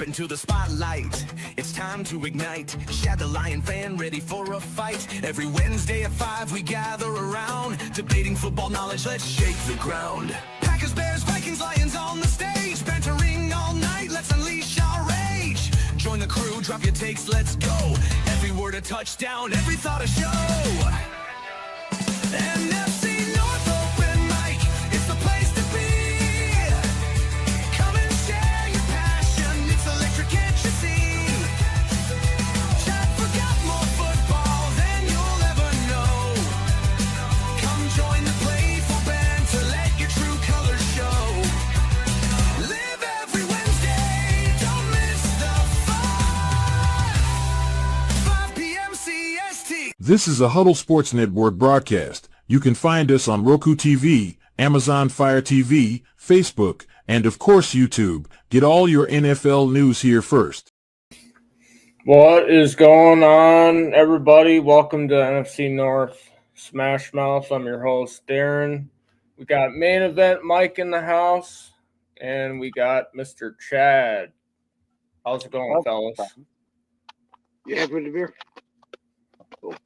Step into the spotlight, it's time to ignite. Shad the Lion fan ready for a fight. Every Wednesday at 5 we gather around, debating football knowledge, let's shake the ground. Packers, Bears, Vikings, Lions on the stage, bantering all night, let's unleash our rage. Join the crew, drop your takes, let's go. Every word a touchdown, every thought a show. Nfc North open mic, it's the place to be. Come and share your passion, it's electric, can't you see? Chad forgot more football than you'll ever know. Come join the playful banter, let your true colors show. Live every Wednesday, don't miss the fun. 5 p.m. CST. This is a Huddle Sports Network broadcast. You can find us on Roku TV, Amazon Fire TV, Facebook, and of course YouTube. Get all your NFL news here first. What is going on, everybody? Welcome to Nfc North Smashmouth. I'm your host, Darren. We got main event Mike in the house, and we got Mr. Chad. How's it going, fellas? Yeah, good to be here.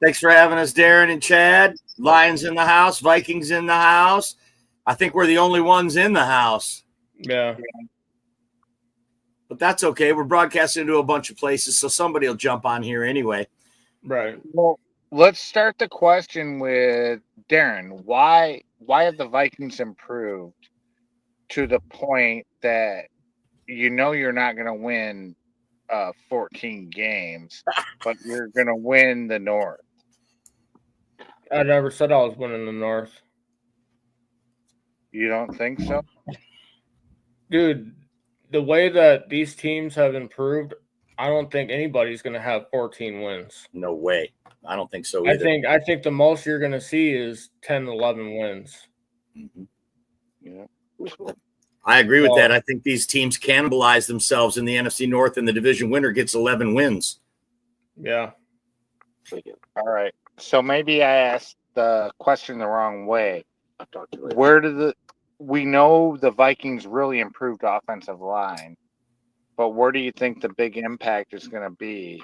Thanks for having us, Darren and Chad. Lions in the house, Vikings in the house. I think we're the only ones in the house. Yeah. But that's okay. We're broadcasting to a bunch of places, so somebody will jump on here anyway. Right. Well, let's start the question with Darren. Why have the Vikings improved to the point that you know you're not going to win 14 games, but you're going to win the North? I never said I was winning the North. You don't think so? Dude, the way that these teams have improved, I don't think anybody's going to have 14 wins. No way. I don't think so either. I think the most you're going to see is 10, 11 wins. Mm-hmm. Yeah. I agree with that. I think these teams cannibalize themselves in the NFC North, and the division winner gets 11 wins. Yeah. All right. So maybe I asked the question the wrong way. We know the Vikings really improved offensive line, but where do you think the big impact is going to be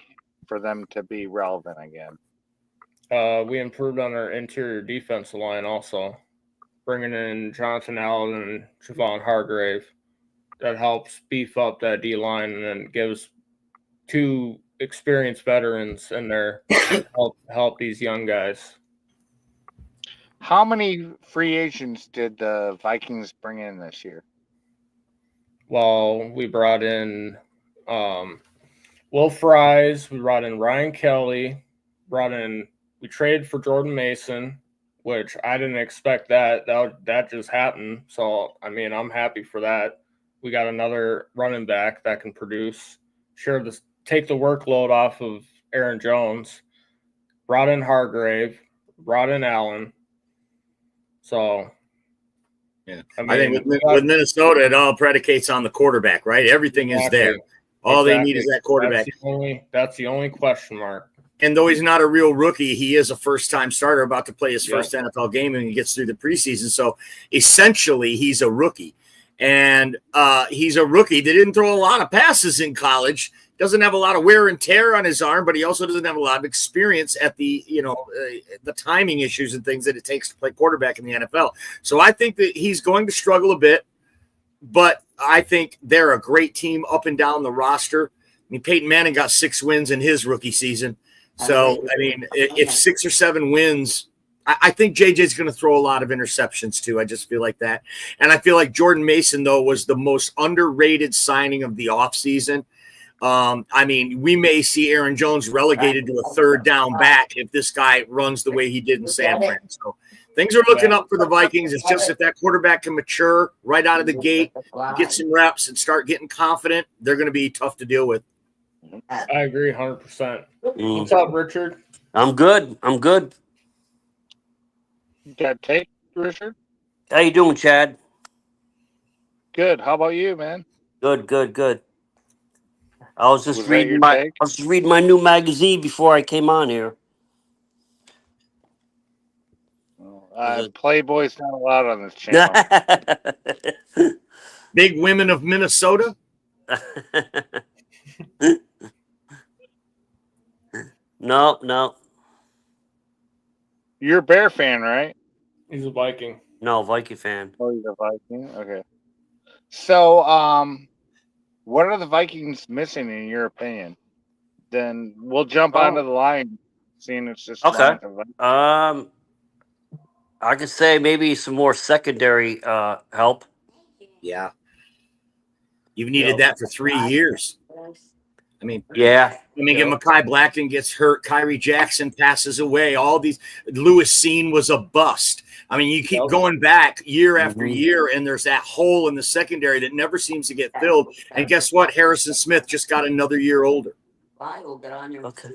for them to be relevant again? We improved on our interior defensive line also, bringing in Jonathan Allen and Javon Hargrave. That helps beef up that D line and then gives two experienced veterans in there to help these young guys. How many free agents did the Vikings bring in this year? Well, we brought in Will Fries, we brought in Ryan Kelly, we traded for Jordan Mason, which I didn't expect that. That just happened. So, I mean, I'm happy for that. We got another running back that can produce. Take the workload off of Aaron Jones. Brought in Hargrave, brought in Allen. So, yeah, I think with Minnesota, it all predicates on the quarterback, right? Everything is there. All they need is that quarterback. That's the only question mark. And though he's not a real rookie, he is a first-time starter about to play his first NFL game, and he gets through the preseason. So essentially, he's a rookie. And he's a rookie that didn't throw a lot of passes in college. Doesn't have a lot of wear and tear on his arm, but he also doesn't have a lot of experience at the timing issues and things that it takes to play quarterback in the NFL. So I think that he's going to struggle a bit, but I think they're a great team up and down the roster. I mean, Peyton Manning got 6 wins in his rookie season. So, I mean, if 6 or 7 wins, I think JJ's going to throw a lot of interceptions too. I just feel like that. And I feel like Jordan Mason, though, was the most underrated signing of the offseason. I mean, we may see Aaron Jones relegated to a third down back if this guy runs the way he did in San Fran. So things are looking up for the Vikings. It's just if that quarterback can mature right out of the gate, get some reps, and start getting confident, they're going to be tough to deal with. I agree 100%. What's up, Richard? I'm good. You got a take, Richard? How you doing, Chad? Good. How about you, man? Good. I was just reading my new magazine before I came on here. Playboy's not allowed on this channel. Big women of Minnesota. No. You're a Bear fan, right? He's a Viking. No, Viking fan. Oh, you're a Viking. Okay. So, what are the Vikings missing in your opinion? Then we'll jump onto the line, seeing it's just Okay. Lions and Vikings. I could say maybe some more secondary help. Yeah. You've needed that for 3 years. I mean, Yeah. if Mekhi Blackton gets hurt, Kyrie Jackson passes away. All these, Lewis Seen was a bust. I mean, you keep going back year after year, and there's that hole in the secondary that never seems to get filled. And guess what? Harrison Smith just got another year older. Okay.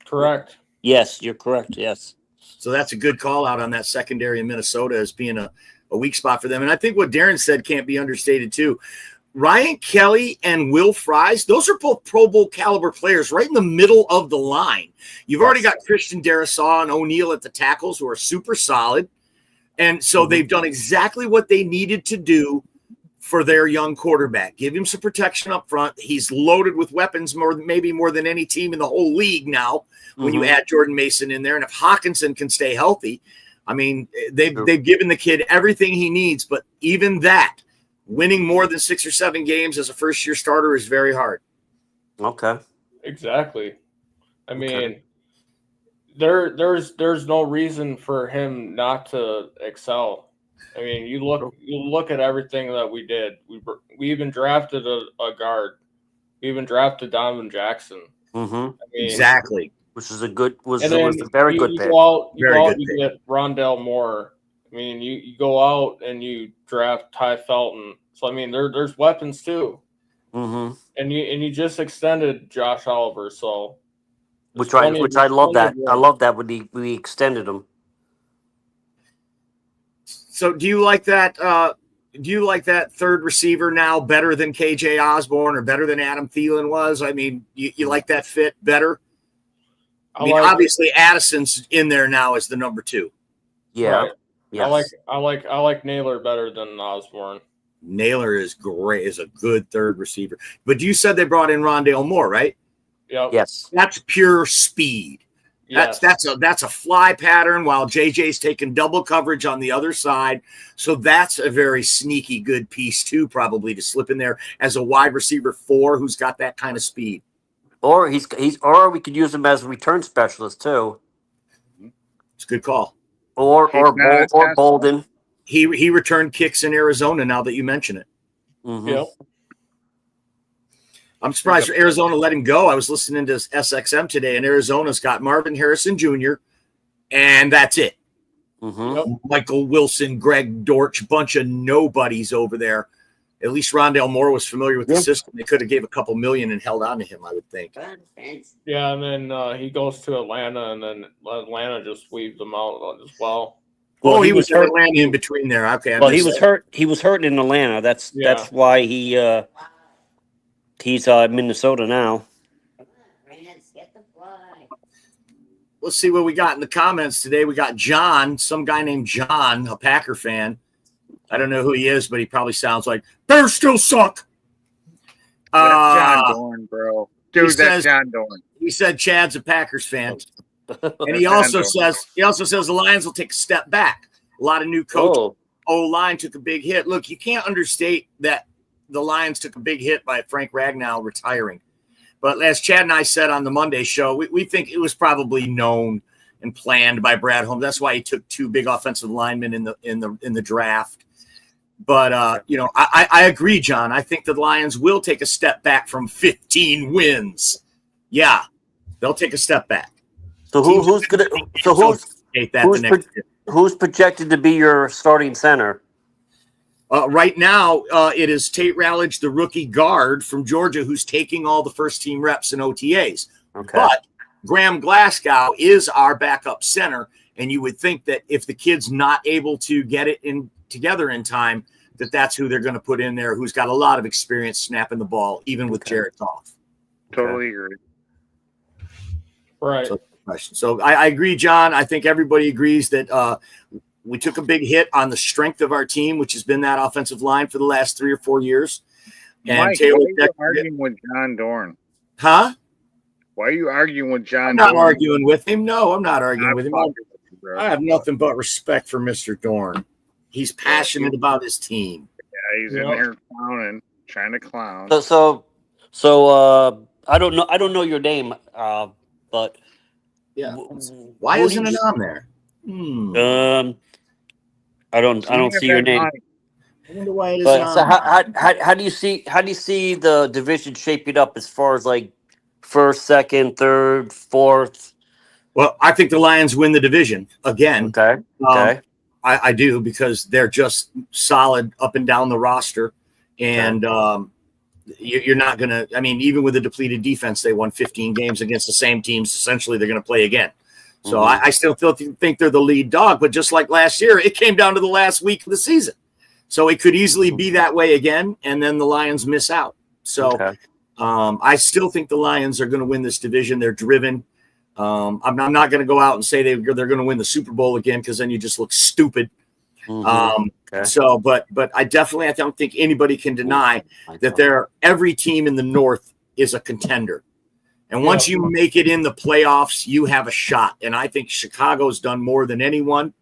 Correct. Yes, you're correct. Yes. So that's a good call out on that secondary in Minnesota as being a weak spot for them. And I think what Darren said can't be understated too. Ryan Kelly and Will Fries, those are both Pro Bowl caliber players right in the middle of the line. You've already got Christian Darrisaw and O'Neal at the tackles who are super solid. And so they've done exactly what they needed to do for their young quarterback. Give him some protection up front. He's loaded with weapons maybe more than any team in the whole league now when you add Jordan Mason in there. And if Hawkinson can stay healthy, I mean, they've given the kid everything he needs. But even that, winning more than 6 or 7 games as a first-year starter is very hard. Okay. Exactly. I mean, there's no reason for him not to excel. I mean, you look at everything that we did. We even drafted a guard. We even drafted Donovan Jackson. Mm-hmm. I mean, Exactly. Which is a good was and a then very good pick. You get Rondell Moore. I mean, you go out and you draft Ty Felton. So I mean, there's weapons too. Mm-hmm. And you just extended Josh Oliver. So Which I love that. I love that when we extended him. So do you like that? Do you like that third receiver now better than KJ Osborne or better than Adam Thielen was? I mean, you like that fit better? I mean, obviously Addison's in there now as the number 2. Yeah. Right. Yes. I like Naylor better than Osborne. Naylor is great, is a good third receiver. But you said they brought in Rondale Moore, right? Yep. Yes. That's pure speed. Yes. That's a fly pattern while JJ's taking double coverage on the other side. So that's a very sneaky good piece too, probably to slip in there as a wide receiver 4 who's got that kind of speed. Or or we could use him as a return specialist too. It's a good call. Or Bolden. He returned kicks in Arizona now that you mention it. Mm-hmm. Yep. I'm surprised Arizona let him go. I was listening to SXM today, and Arizona's got Marvin Harrison Jr., and that's it. Mm-hmm. Yep. Michael Wilson, Greg Dortch, bunch of nobodies over there. At least Rondale Moore was familiar with the system. They could have gave a couple million and held on to him, I would think. Yeah, and then he goes to Atlanta, and then Atlanta just weaves him out as well. Well, he was hurt. Atlanta in between there. Okay. He was hurt. He was hurt in Atlanta. That's why he's Minnesota now. Let's see what we got in the comments today. We got John, some guy named John, a Packer fan. I don't know who he is, but he probably sounds like Bears still suck. That's John Dorn, bro. Dude, that's John Dorn. He said Chad's a Packers fan. And he also says the Lions will take a step back. A lot of new coach O-line took a big hit. Look, you can't understate that the Lions took a big hit by Frank Ragnow retiring. But as Chad and I said on the Monday show, we think it was probably known and planned by Brad Holmes. That's why he took 2 big offensive linemen in the draft. But I agree, John. I think the Lions will take a step back from 15 wins. Yeah, they'll take a step back. So who's projected to be your starting center? Right now, it is Tate Rowledge, the rookie guard from Georgia, who's taking all the first-team reps and OTAs. Okay. But Graham Glasgow is our backup center, and you would think that if the kid's not able to get it together in time, that's who they're going to put in there, who's got a lot of experience snapping the ball, even with Jared Goff. Totally agree. Right. So I agree, John. I think everybody agrees that we took a big hit on the strength of our team, which has been that offensive line for the last 3 or 4 years. And Mike, Taylor why are you arguing with John Dorn? Huh? Why are you arguing with John? I'm not Dorn? arguing with him. No, I'm not arguing I'm with him. fucking with you, bro. I have nothing but respect for Mr. Dorn. He's passionate about his team. Yeah, he's in there clowning, trying to clown. So I don't know your name, but Yeah. Why who isn't do it you- on there? I don't see your name. I wonder why it isn't But on so there. how do you see the division shaping up as far as like first, second, third, fourth? Well, I think the Lions win the division again. Okay. Okay. I do, because they're just solid up and down the roster. And you're not going to, I mean, even with a depleted defense, they won 15 games against the same teams. Essentially, they're going to play again. So I still think they're the lead dog. But just like last year, it came down to the last week of the season. So it could easily be that way again. And then the Lions miss out. So I still think the Lions are going to win this division. They're driven. I'm not going to go out and say they're going to win the Super Bowl again, because then you just look stupid. So, but I don't think anybody can deny that every team in the North is a contender. And once you make it in the playoffs, you have a shot. And I think Chicago's done more than anyone.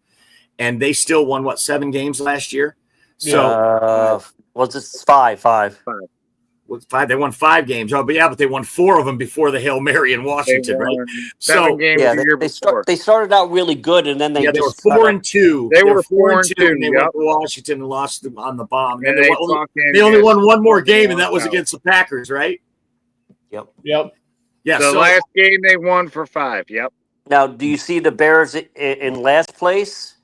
And they still won, 7 games last year? So, was it five? with 5, they won 5 games. Oh, but they won 4 of them before the Hail Mary in Washington, right? 7 games the year before. They started out really good, and then they were 4-2. They were 4-2, and they went to Washington and lost them on the bomb. And they only won 1 more game, and that was against the Packers, right? Yep. Yeah. The last game they won for 5. Yep. Now, do you see the Bears in last place?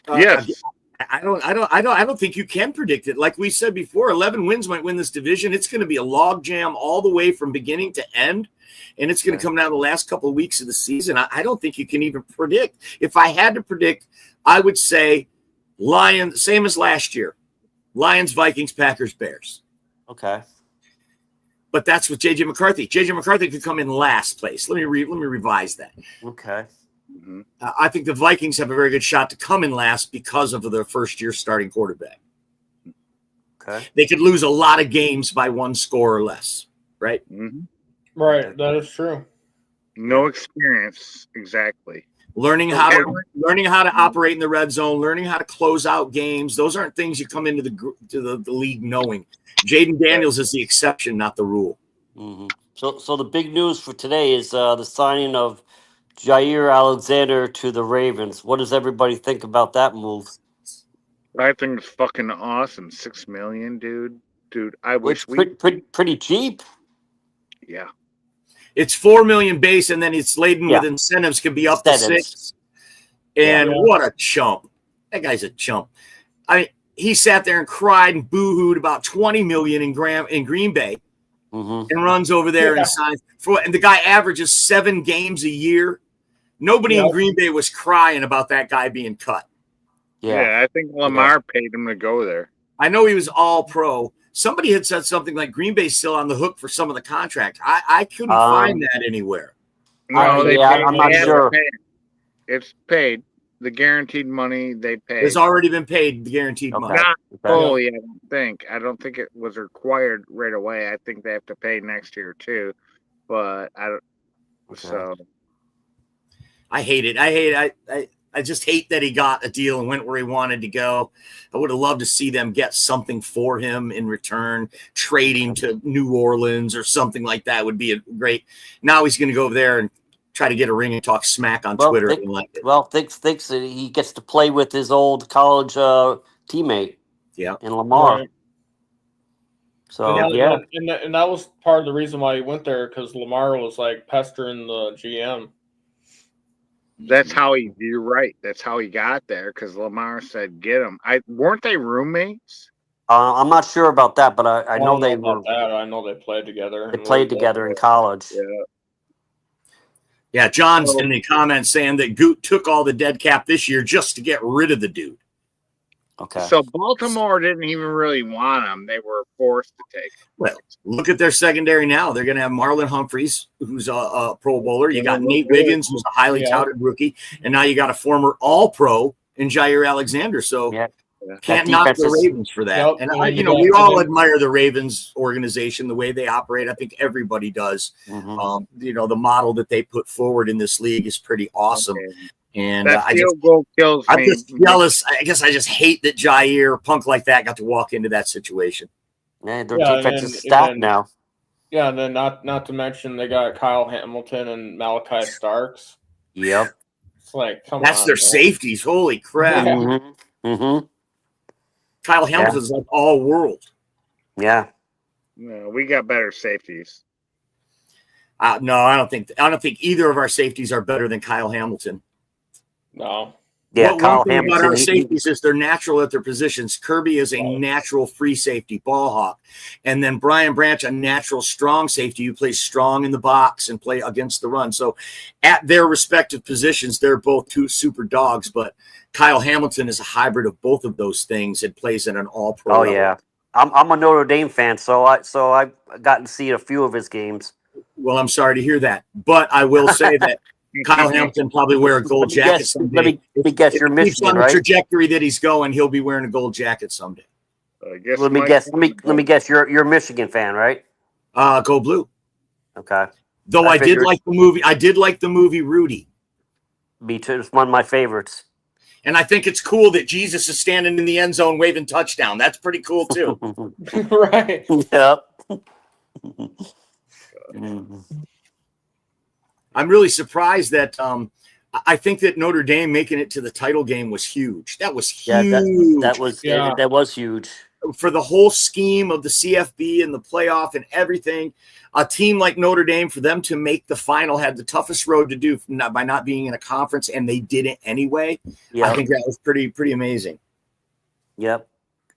Yes. I don't think you can predict it. Like we said before, 11 wins might win this division. It's going to be a log jam all the way from beginning to end, and it's going to come down to the last couple of weeks of the season. I don't think you can even predict. If I had to predict, I would say Lions, same as last year. Lions, Vikings, Packers, Bears. Okay. But that's with J.J. McCarthy. J.J. McCarthy could come in last place. Let me revise that. Okay. I think the Vikings have a very good shot to come in last because of their first-year starting quarterback. Okay. They could lose a lot of games by 1 score or less, right? Right, that is true. No experience, exactly. Learning how to operate in the red zone, learning how to close out games. Those aren't things you come into the league knowing. Jaden Daniels is the exception, not the rule. So the big news for today is the signing of Jair Alexander to the Ravens. What does everybody think about that move? I think it's fucking awesome. $6 million, dude. Dude, I wish pretty cheap. Yeah. It's $4 million base, and then it's laden with incentives. Could be up to 6. And what a chump! That guy's a chump. I mean, he sat there and cried and boo-hooed about $20 million in Green Bay, and runs over there and signs for. And the guy averages 7 games a year. Nobody in Green Bay was crying about that guy being cut. Yeah, I think Lamar paid him to go there. I know he was all pro. Somebody had said something like Green Bay's still on the hook for some of the contract. I couldn't find that anywhere. No, I'm not sure. It's paid. The guaranteed money they paid. It's already been paid, the guaranteed money. Not fully, I don't think. I don't think it was required right away. I think they have to pay next year too. But I don't so I hate it. I just hate that he got a deal and went where he wanted to go. I would have loved to see them get something for him in return, trade him to New Orleans or something like that would be great. Now he's going to go over there and try to get a ring and talk smack on Twitter. Thinks that he gets to play with his old college teammate. Yeah, in Lamar. Right. So and that was part of the reason why he went there, because Lamar was like pestering the GM. That's how you're right. That's how he got there, because Lamar said, get him. Weren't they roommates? I'm not sure about that, but I know they were. I know they played together. They played together in college. Yeah, John's in the comments saying that Goot took all the dead cap this year just to get rid of the dude. Okay. So Baltimore didn't even really want him. They were forced to take him. Well, look at their secondary now. They're going to have Marlon Humphreys, who's a Pro Bowler. You got Nate Wiggins, who's a highly touted rookie. And now you got a former All-Pro in Jair Alexander. So Can't That knock defense the is- Ravens for that. Yep, And and I, then you you know, got- we and all then- admire the Ravens organization, the way they operate. I think everybody does. Mhm. You know, the model that they put forward in this league is pretty awesome. And That I just, field goal kills I'm me. just jealous. I guess I just hate that Jair, punk like that, got to walk into that situation. Man, their Yeah, defense and is stacked then- now. Yeah, and then not to mention they got Kyle Hamilton and Malachi Starks. Yep. It's like, come That's on, their man. safeties. Holy crap. Yeah. Mm-hmm. Mm-hmm. Kyle Hamilton's like all world. Yeah. No, we got better safeties. No, I don't think either of our safeties are better than Kyle Hamilton. No. Yeah, One Kyle thing about Hamilton. our he- safeties is they're natural at their positions. Kirby is a Right. natural free safety, ball hawk. And then Brian Branch, a natural strong safety who plays strong in the box and play against the run. So at their respective positions, they're both two super dogs. But Kyle Hamilton is a hybrid of both of those things and plays at an all-pro Oh level. yeah. I'm a Notre Dame fan, so I've gotten to see a few of his games. Well, I'm sorry to hear that. But I will say that Kyle Hamilton probably wear a gold Let me jacket guess- someday. let me guess, If you're he keeps Michigan, on the right? trajectory that he's going, he'll be wearing a gold jacket someday. I guess Let me Mike- guess. Let me guess. You're a Michigan fan, right? Go blue. Okay. Though I I did figured- like the movie. I did like the movie Rudy. Me too. It's one of my favorites. And I think it's cool that Jesus is standing in the end zone waving touchdown. That's pretty cool too. Right. Yep. Mhm. I'm really surprised that I think that Notre Dame making it to the title game was huge. That was Yeah, huge that was huge. for the whole scheme of the CFB and the playoff and everything. A team like Notre Dame, for them to make the final, had the toughest road to do by not being in a conference, and they did it anyway. I Yep. think that was pretty amazing. Yep.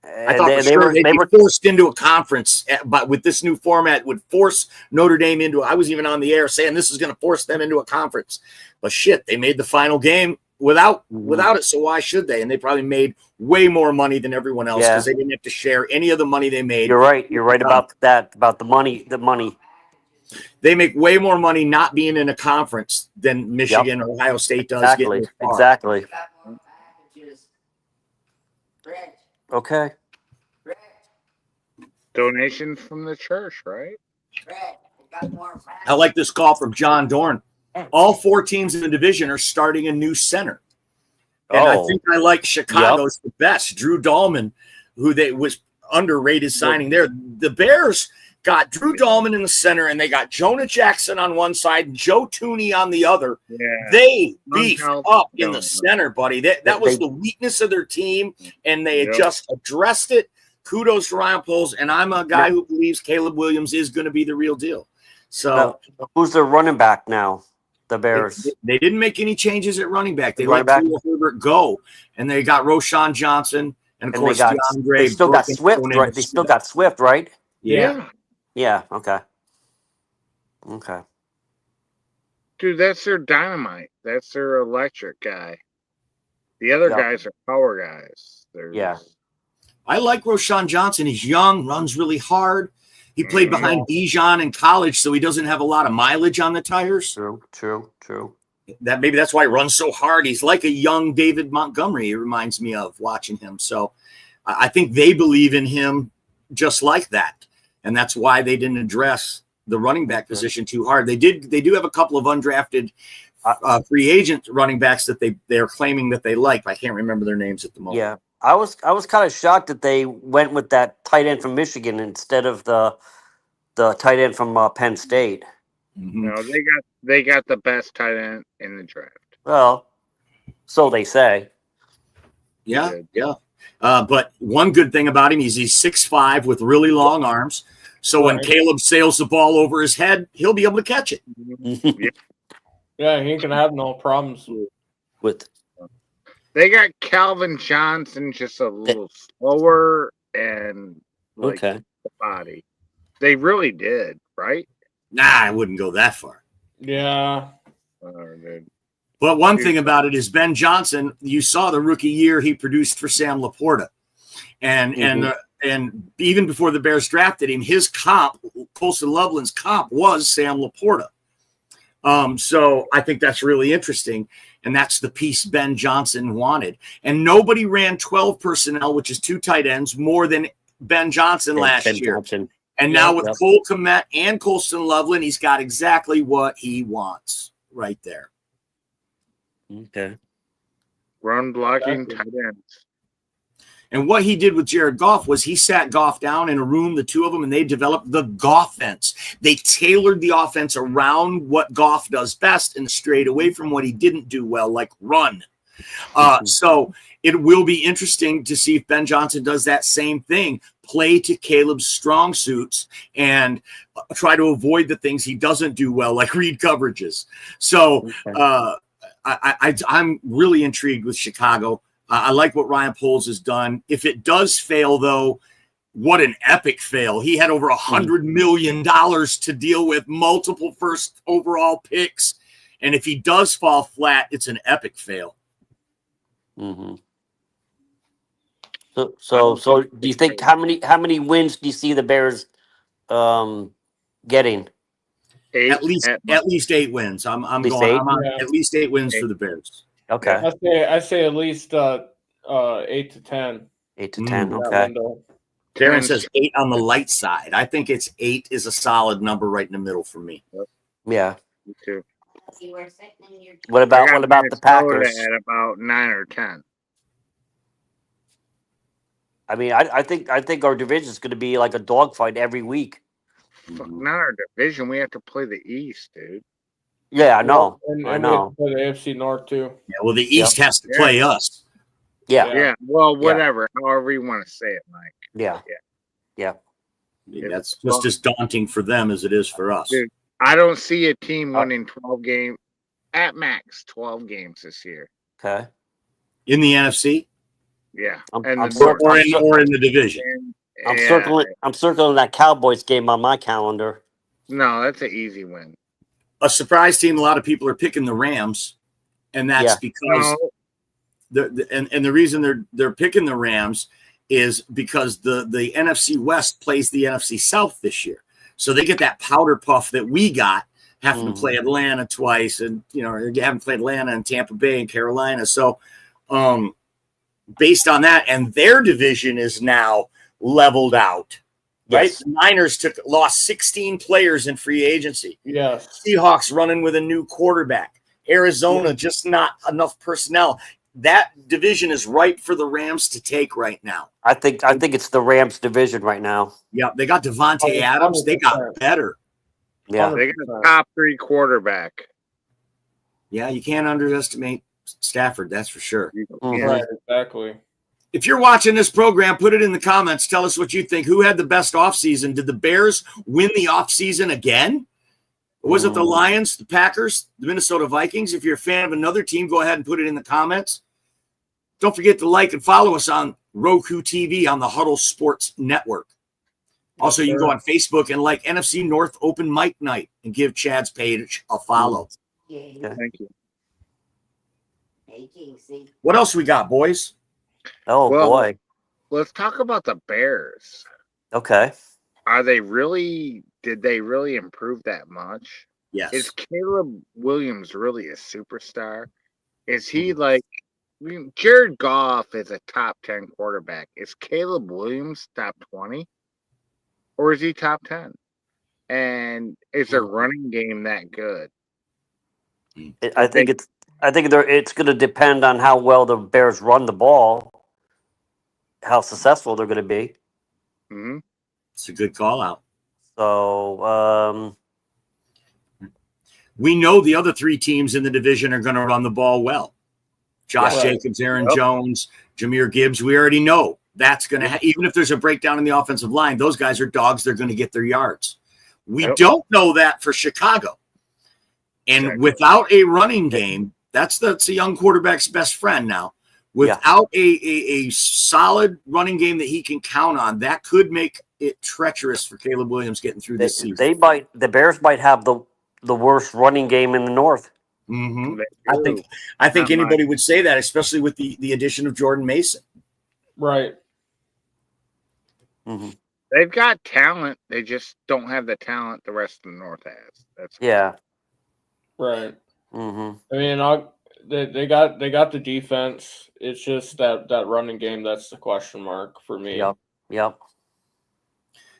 I thought they'd be forced into a conference, but with this new format, would force Notre Dame into. I was even on the air saying this is going to force them into a conference, but shit, they made the final game without it. So why should they? And they probably made way more money than everyone else because they didn't have to share any of the money they made. You're right. You're right about that. About the money. The money. They make way more money not being in a conference than Michigan or Ohio State does. Exactly. Getting far. Exactly. Okay. Donations from the church, right? I like this call from John Dorn. All 4 teams in the division are starting a new center. And I think I like Chicago's the best. Drew Dahlman, who was underrated signing there. The Bears got Drew Dahlman in the center, and they got Jonah Jackson on one side and Joe Tooney on the other. Yeah. They beefed Somehow up in the don't. center, buddy. That was the weakness of their team, and they had Yep. just addressed it. Kudos to Ryan Poles, and I'm a guy who believes Caleb Williams is going to be the real deal. So Who's their running back now? The Bears. they didn't make any changes at running back. They Running let back? Khalil Herbert go, and they got Roshan Johnson, and of And course they got. DeAndre They still got Brooks Swift, going in right? with They still Smith. got Swift, right? Yeah. Yeah. Okay. Okay. Dude, that's their dynamite. That's their electric guy. The other Yeah. guys are power guys. There's, Yeah. I like Roshan Johnson. He's young, runs really hard. He played Mhm. behind Bijan in college, so he doesn't have a lot of mileage on the tires. True. True. True. Maybe that's why he runs so hard. He's like a young David Montgomery. He reminds me of watching him. So I think they believe in him just like that, and that's why they didn't address the running back position too hard. They do have a couple of undrafted free agent running backs that they're claiming that they like. I can't remember their names at the moment. Yeah. I was kind of shocked that they went with that tight end from Michigan instead of the tight end from Penn State. Mhm. No, they got the best tight end in the draft. Well, so they say. Yeah. But one good thing about him is he's 6'5" with really long arms. So when Right. Caleb sails the ball over his head, he'll be able to catch it. Yeah, he can have no problems. With They got Calvin Johnson just a little slower and like okay. the body. They really did, right? Nah, I wouldn't go that far. Yeah. Dude. But one thing about it is Ben Johnson, you saw the rookie year he produced for Sam Laporta. And even before the Bears drafted him, his comp, Colson Loveland's comp, was Sam Laporta. So I think that's really interesting. And that's the piece Ben Johnson wanted. And nobody ran 12 personnel, which is 2 tight ends, more than Ben Johnson last Ben year. Johnson. And now with Cole Kmet and Colston Loveland, he's got exactly what he wants right there. Okay. Run blocking tight ends. And what he did with Jared Goff was he sat Goff down in a room, the two of them, and they developed the Goffense. They tailored the offense around what Goff does best and strayed away from what he didn't do well, like run. So it will be interesting to see if Ben Johnson does that same thing, play to Caleb's strong suits and try to avoid the things he doesn't do well, like read coverages. So I'm really intrigued with Chicago. I like what Ryan Poles has done. If it does fail, though, what an epic fail. He had over $100 million to deal with, multiple first overall picks. And if he does fall flat, it's an epic fail. Mm-hmm. So do you think how many wins do you see the Bears getting? 8 At least 8 wins. I'm least going. 8? I'm on Yeah. at least 8 wins for the Bears. Okay. I say at least 8 to 10. 8 to 10. That Okay. window. Darren says 8 on the light side. I think it's 8 is a solid number right in the middle for me. Yeah. Me too. What I got about the Minnesota Packers? at about 9 or 10. I mean, I think our division is going to be like a dogfight every week. Fuck, not our division. We have to play the East, dude. Yeah, I know. And I we have know. to play the AFC North too. Yeah, well, the East has to play us. Yeah. Yeah. Well, whatever. However you want to say it, Mike. Yeah. That's just as daunting for them as it is for us. Dude, I don't see a team winning 12 games at max 12 games this year. Okay. In the NFC? Yeah. I'm Or in the division. I'm circling that Cowboys game on my calendar. No, that's an easy win. A surprise team, a lot of people are picking the Rams, and that's because the reason they're picking the Rams is because the NFC West plays the NFC South this year. So they get that powder puff that we got having to play Atlanta twice, and haven't played Atlanta and Tampa Bay and Carolina. So based on that, and their division is now leveled out. Right? Yes. The Niners lost 16 players in free agency. Yes. Seahawks running with a new quarterback. Arizona just not enough personnel. That division is ripe for the Rams to take right now. I think it's the Rams division right now. Yeah, they got Devontae Adams. They got better. Yeah. They got a top 3 quarterback. Yeah, you can't underestimate Stafford, that's for sure. Right, exactly. If you're watching this program, put it in the comments. Tell us what you think. Who had the best offseason? Did the Bears win the offseason again? Or was it the Lions, the Packers, the Minnesota Vikings? If you're a fan of another team, go ahead and put it in the comments. Don't forget to like and follow us on Roku TV on the Huddle Sports Network. Also, you can go on Facebook and like NFC North Open Mic Night and give Chad's page a follow. Thank you. What else we got, boys? Oh, boy. Let's talk about the Bears. Okay. Did they really improve that much? Yes. Is Caleb Williams really a superstar? Is he like, Jared Goff is a top 10 quarterback. Is Caleb Williams top 20? Or is he top 10? And is their running game that good? I think it's going to depend on how well the Bears run the ball, how successful they're going to be. Mm-hmm. It's a good call out. So we know the other 3 teams in the division are going to run the ball well. Josh Jacobs, Aaron Jones, Jahmyr Gibbs. We already know that's going to even if there's a breakdown in the offensive line, those guys are dogs. They're going to get their yards. We don't know that for Chicago. And without a running game, that's a young quarterback's best friend now. Without a solid running game that he can count on, that could make it treacherous for Caleb Williams getting through this season. The Bears might have the worst running game in the North. Mm-hmm. I think anybody would say that, especially with the addition of Jordan Mason. Right. Mm-hmm. They've got talent. They just don't have the talent the rest of the North has. Yeah. Right. Mm-hmm. I mean, they got the defense. It's just that running game that's the question mark for me. Yep.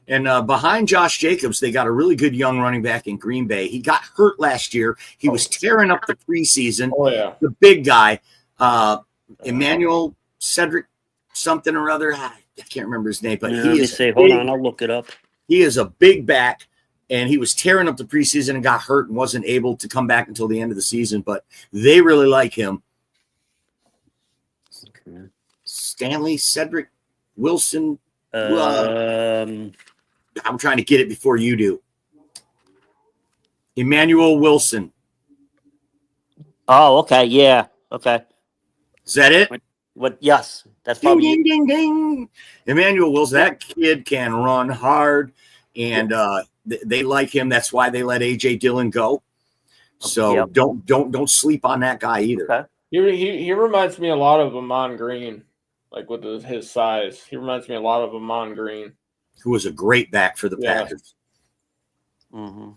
And behind Josh Jacobs, they got a really good young running back in Green Bay. He got hurt last year. He was tearing up the preseason. Oh yeah, The big guy, Emmanuel Cedric something or other. I can't remember his name, but Let he me is see. Hold on, I'll look it up. He is a big back, and he was tearing up the preseason and got hurt and wasn't able to come back until the end of the season. But they really like him. Okay. Stanley Cedric Wilson. Um, I'm trying to get it before you do. Emmanuel Wilson. oh, okay, yeah, okay. Is that it? What? Yes, that's Ding, probably ding, ding, ding. Emmanuel Wilson. That kid can run hard, and they like him. That's why they let AJ Dillon go. So Yep. don't sleep on that guy either. Okay. he reminds me a lot of Amon Green, like with his size. He reminds me a lot of Amon Green. Who was a great back for the Yeah. Packers. Mm-hmm.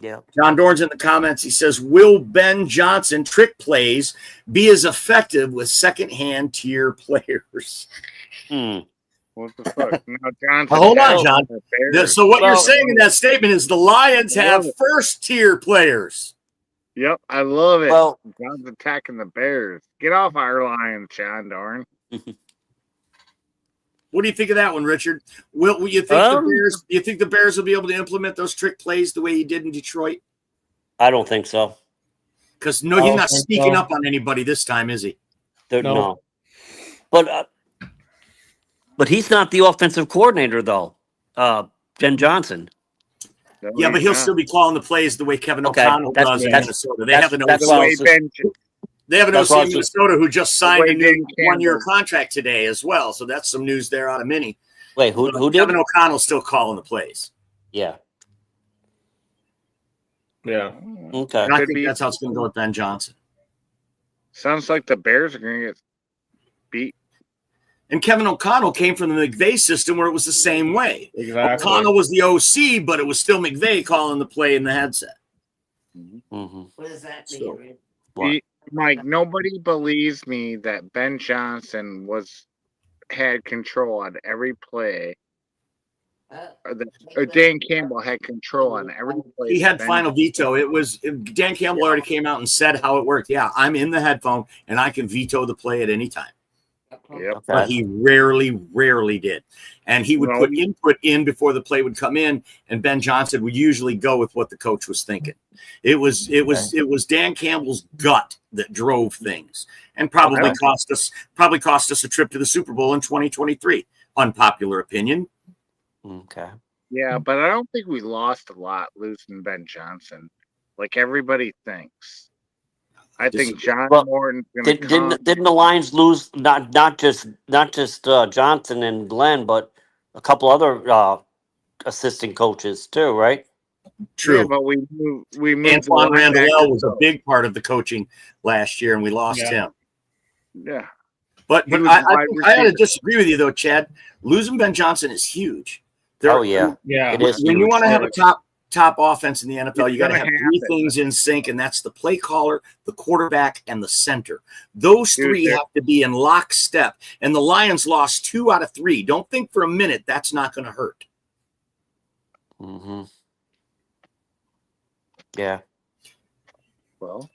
Yeah. John Dorn's in the comments. He says, will Ben Johnson trick plays be as effective with second-hand tier players? What the fuck? Now, Johnson. Hold on, John. So what you're Well- saying in that statement is the Lions have Love it. first-tier players. Yep, I love it. Well, John's attacking the Bears. Get off our Lions, John Dorn. What do you think of that one, Richard? Will you think the Bears? You think the Bears will be able to implement those trick plays the way he did in Detroit? I don't think so. Because he's I don't not think sneaking so. up on anybody this time, is he? No. But he's not the offensive coordinator, though. Ben Johnson. No, Yeah, but he's he'll not. still be calling the plays the way Kevin Okay, O'Connell that's- does in that's- Minnesota. They have an that's OC. what I The way was just- Ben, They have an that's OC what I in was just- Minnesota who just signed a way new Dan one-year Campbell. contract today as well. So that's some news there out of Minnie. Wait, who did? Kevin O'Connell's still calling the plays. Yeah. Yeah. Okay. And I Could think be. that's how it's going to go with Ben Johnson. Sounds like the Bears are going to get beat. And Kevin O'Connell came from the McVay system where it was the same way. Exactly. O'Connell was the OC, but it was still McVay calling the play in the headset. Mm-hmm. What does that So- mean? What? Mike, nobody believes me that Ben Johnson had control on every play. Or Dan Campbell had control on every play. He had Ben- final veto. Dan Campbell already came out and said how it worked. Yeah, I'm in the headphone and I can veto the play at any time. Yep. But he rarely did. And he would Well, put input in before the play would come in, and Ben Johnson would usually go with what the coach was thinking. It was Dan Campbell's gut that drove things, and probably cost us a trip to the Super Bowl in 2023. Unpopular opinion. Okay. Yeah, but I don't think we lost a lot losing Ben Johnson, like everybody thinks. I think John Well, Morton's going to Didn't the Lions lose not just Johnson and Glenn, but a couple other assistant coaches too, right? True. Yeah, but we moved Antoine the linebacker. Randall was a big part of the coaching last year, and we lost him. Yeah. But He was I wide got to receiver. disagree with you, though, Chad. Losing Ben Johnson is huge. Oh yeah, Yeah. it is. When you huge. want to have a top offense in the NFL, you got to gonna have three happen. things in sync, and that's the play caller, the quarterback, and the center. Those Dude, three they're- have to be in lockstep. And the Lions lost 2 out of 3. Don't think for a minute that's not going to hurt. Mm-hmm. Yeah. Well,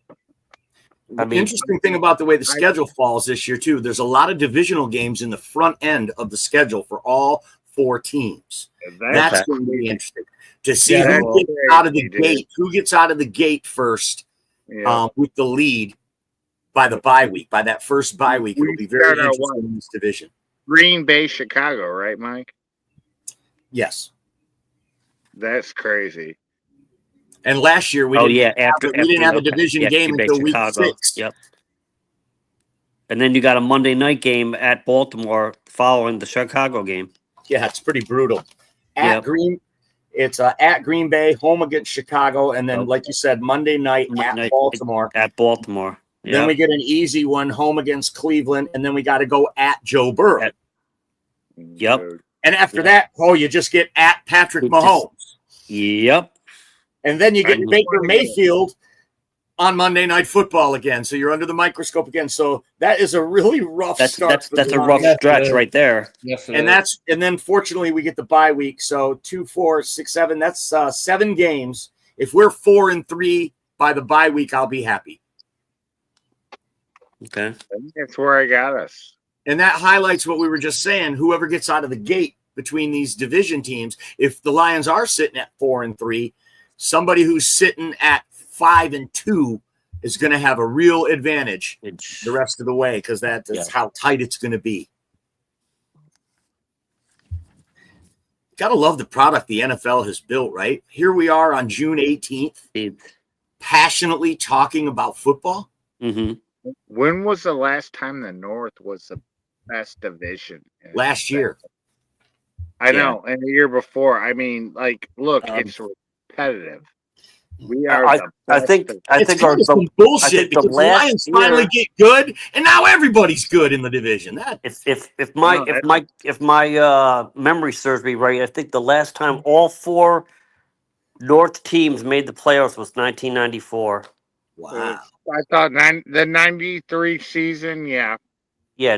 I The mean- interesting thing about the way the schedule falls this year, too, there's a lot of divisional games in the front end of the schedule for all 4 teams. That's going to be interesting to see Yeah, who gets out of the dude. gate. Who gets out of the gate first yeah. with the lead by the bye week. By that first bye week, We it'll be very start our interesting in this division. Green Bay, Chicago, right, Mike? Yes. That's crazy. And last year we Oh didn't yeah, we didn't have a okay. division Yeah, game Green Bay, until week Chicago. 6. Yep. And then you got a Monday night game at Baltimore following the Chicago game. Yeah, it's pretty brutal. Yep. It's at Green Bay, home against Chicago, and then Yep. like you said, Monday night at Night- Baltimore. At Baltimore. Then Yep. we get an easy one home against Cleveland, and then we got to go at Joe Burrow. Yep. Dude. And after that, you just get at Patrick We just- Mahomes. Yep. And then you get And- Baker Mayfield on Monday Night Football again. So you're under the microscope again. So that is a really rough start. That's for a the rough Lions. stretch right there. Yes, it And is. then fortunately we get the bye week. So 2, 4, 6, 7. That's 7 games. If we're 4-3 by the bye week, I'll be happy. Okay. That's where I got us. And that highlights what we were just saying. Whoever gets out of the gate between these division teams, if the Lions are sitting at 4-3, somebody who's sitting at 5-2 is going to have a real advantage the rest of the way, because that's how tight it's going to be. Gotta love the product the NFL has built, right? Here we are on June 18th, passionately talking about football. Mm-hmm. When was the last time the North was the best division? Last year. I know, and the year before. I mean, like, look, it's repetitive. We are. I think It's kind of some bullshit because the Lions finally get good, and now everybody's good in the division. If my memory serves me right, I think the last time all 4 North teams made the playoffs was 1994. Wow. I thought the 93 season, yeah. Yeah,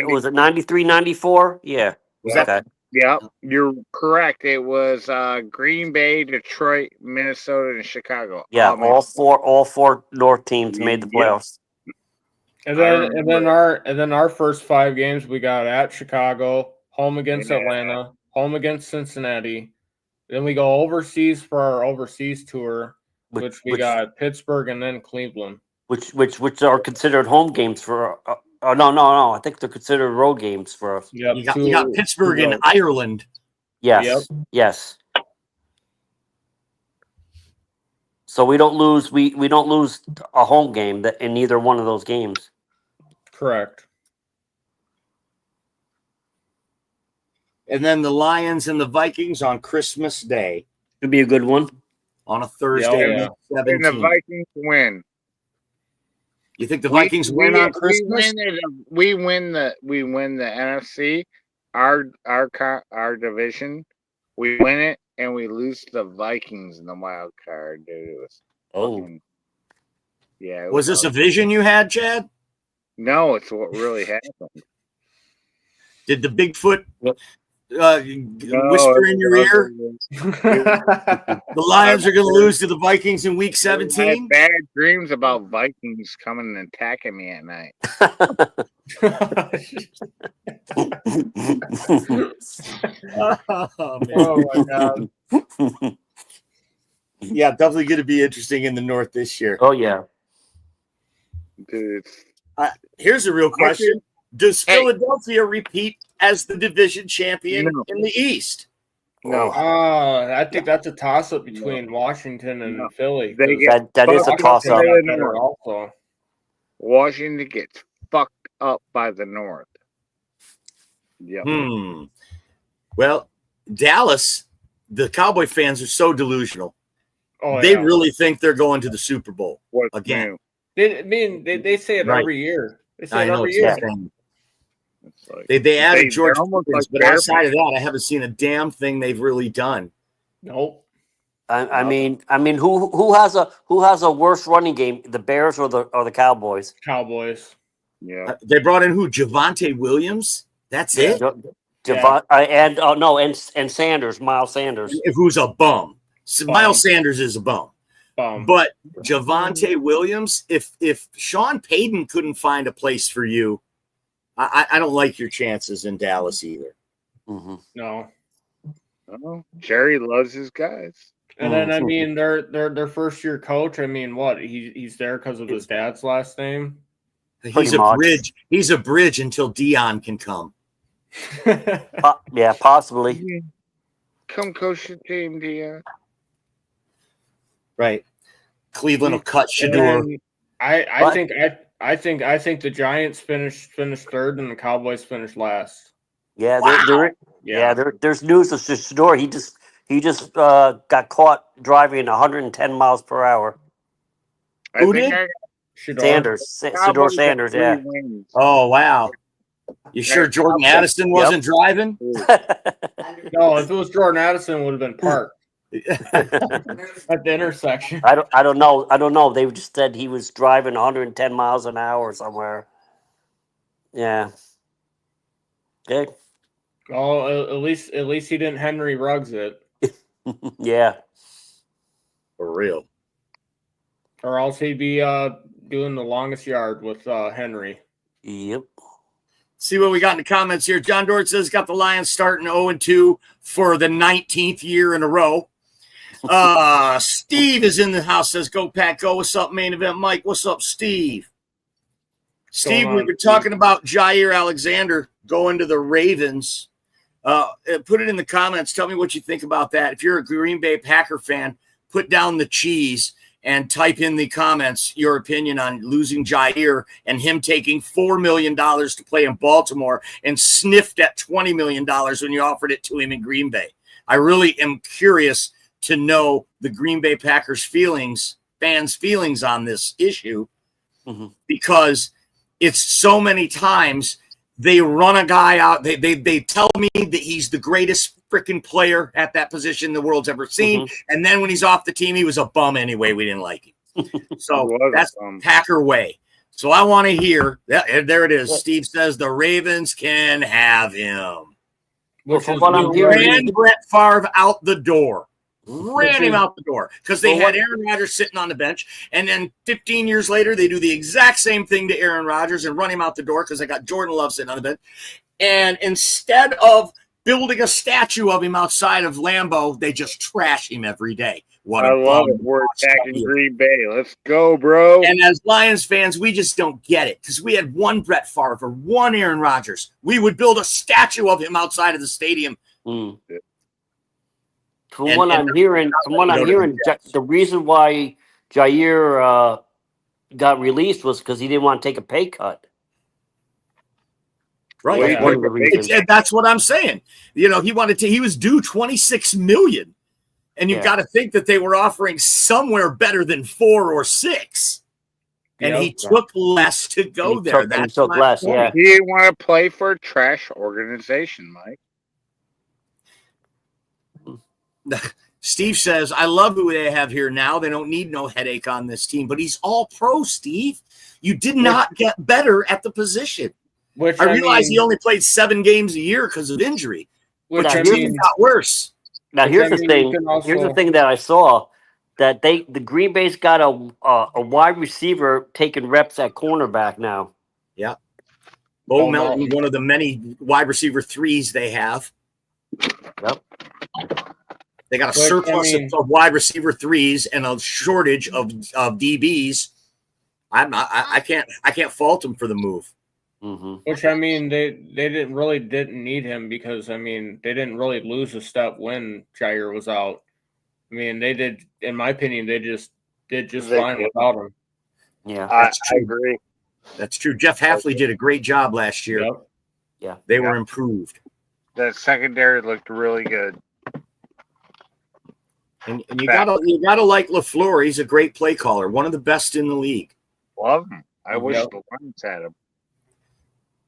was it 93, 94? Yeah. Was that okay. Yep, you're correct. It was Green Bay, Detroit, Minnesota, and Chicago. Yeah, all four North teams made the playoffs. And then our first 5 games we got at Chicago, home against Atlanta, home against Cincinnati. Then we go overseas for our overseas tour, which we got Pittsburgh and then Cleveland. Which are considered home games for no. I think they're considered road games for us. Yep, you got Pittsburgh and Ireland. Yes. Yep. Yes. So we don't lose we don't lose a home game in either one of those games. Correct. And then the Lions and the Vikings on Christmas Day. Should be a good one. On a Thursday. And the Vikings win. You think the Vikings win on Christmas? We win the NFC, our division. We win it, and we lose to the Vikings in the wild card, dude. It was yeah. Was this a vision you had, Chad? No, it's what really happened. Did the Bigfoot whisper in your ear? The Lions are going to lose to the Vikings in Week 17. I had bad dreams about Vikings coming and attacking me at night. Oh my god! Yeah, definitely going to be interesting in the North this year. Oh yeah, dude. Here's a real question: does Philadelphia repeat as the division champion in the East? No. I think that's a toss-up between Washington and Philly. That is a toss-up. Also, Washington gets fucked up by the North. Yep. Well, Dallas, the Cowboy fans are so delusional. They really think they're going to the Super Bowl again. They say it every year. They say it every year. They added George Pickens, but outside of that, I haven't seen a damn thing they've really done. Nope. I mean, who has a worse running game, the Bears or the Cowboys? Cowboys. Yeah. They brought in who? Javonte Williams. That's it. And Sanders, Miles Sanders, who's a bum. Miles Sanders is a bum. But Javonte Williams, if Sean Payton couldn't find a place for you, I don't like your chances in Dallas either. Mm-hmm. No. Jerry loves his guys. And then I mean their first year coach. I mean, what he's there because of his dad's last name. He's a bridge. He's a bridge until Dion can come. Yeah, possibly. Come coach the team, Dion. Right. Cleveland will cut Shador. I think the Giants finished third and the Cowboys finished last. Yeah, there's news of Shador. He just got caught driving 110 miles per hour. Who did? Sanders. Shador Sanders, yeah. Oh, wow. You sure Jordan Addison wasn't driving? No, if it was Jordan Addison, it would have been parked. at the intersection. I don't know. I don't know. They just said he was driving 110 miles an hour somewhere. Yeah. Okay. Well, at least he didn't Henry Ruggs it, Yeah. For real. or else he'd be doing the longest yard with Henry. Yep. See what we got in the comments here. John Dort says got the Lions starting 0-2 for the 19th year in a row. Steve is in the house, says go Pack Go. What's up, main event Mike? What's up, Steve? Steve, we were talking about Jair Alexander going to the Ravens. Put it in the comments. Tell me what you think about that. If you're a Green Bay Packer fan, put down the cheese and type in the comments your opinion on losing Jair and him taking $4 million to play in Baltimore and sniffed at $20 million when you offered it to him in Green Bay. I really am curious to know the Green Bay Packers fans' feelings on this issue, because it's so many times they run a guy out. They tell me that he's the greatest freaking player at that position the world's ever seen. And then when he's off the team, he was a bum anyway. We didn't like him. So that's Packer way. So I want to hear that. There it is. Steve says the Ravens can have him. Which from is what I'm hearing, Ran Brett Favre out the door. Ran him out the door because they had Aaron Rodgers sitting on the bench. And then 15 years later, they do the exact same thing to Aaron Rodgers and run him out the door because they got Jordan Love sitting on the bench. And instead of building a statue of him outside of Lambeau, they just trash him every day. What I love it. We're attacking Green Bay. Let's go, bro. And as Lions fans, we just don't get it because we had one Brett Favre or one Aaron Rodgers. We would build a statue of him outside of the stadium. From what I'm hearing, the reason why Jair got released was because he didn't want to take a pay cut. Right. That's one of the reasons. That's what I'm saying. You know, he was due $26 million. And you've got to think that they were offering somewhere better than 4 or 6. And he took less to go there. He took less, yeah. He didn't want to play for a trash organization, Mike. Steve says, I love who they have here now. They don't need no headache on this team. But he's all pro, Steve. You did not get better at the position. I realize he only played 7 games a year because of injury. But your team got worse. Now here's the thing. Here's the thing that I saw, that the Green Bay's got a wide receiver taking reps at cornerback now. Yeah. Bo Melton, one of the many wide receiver 3s they have. Yep. They got a surplus of wide receiver 3s and a shortage of DBs. I can't fault them for the move. Which they didn't need him because they didn't really lose a step when Jair was out. They did, in my opinion, they did fine without him. Yeah, I agree. That's true. Jeff Hafley did a great job last year. Yep. Yeah, they were improved. That secondary looked really good. And you gotta like LaFleur. He's a great play caller, one of the best in the league. Love him. I wish the Lions had him.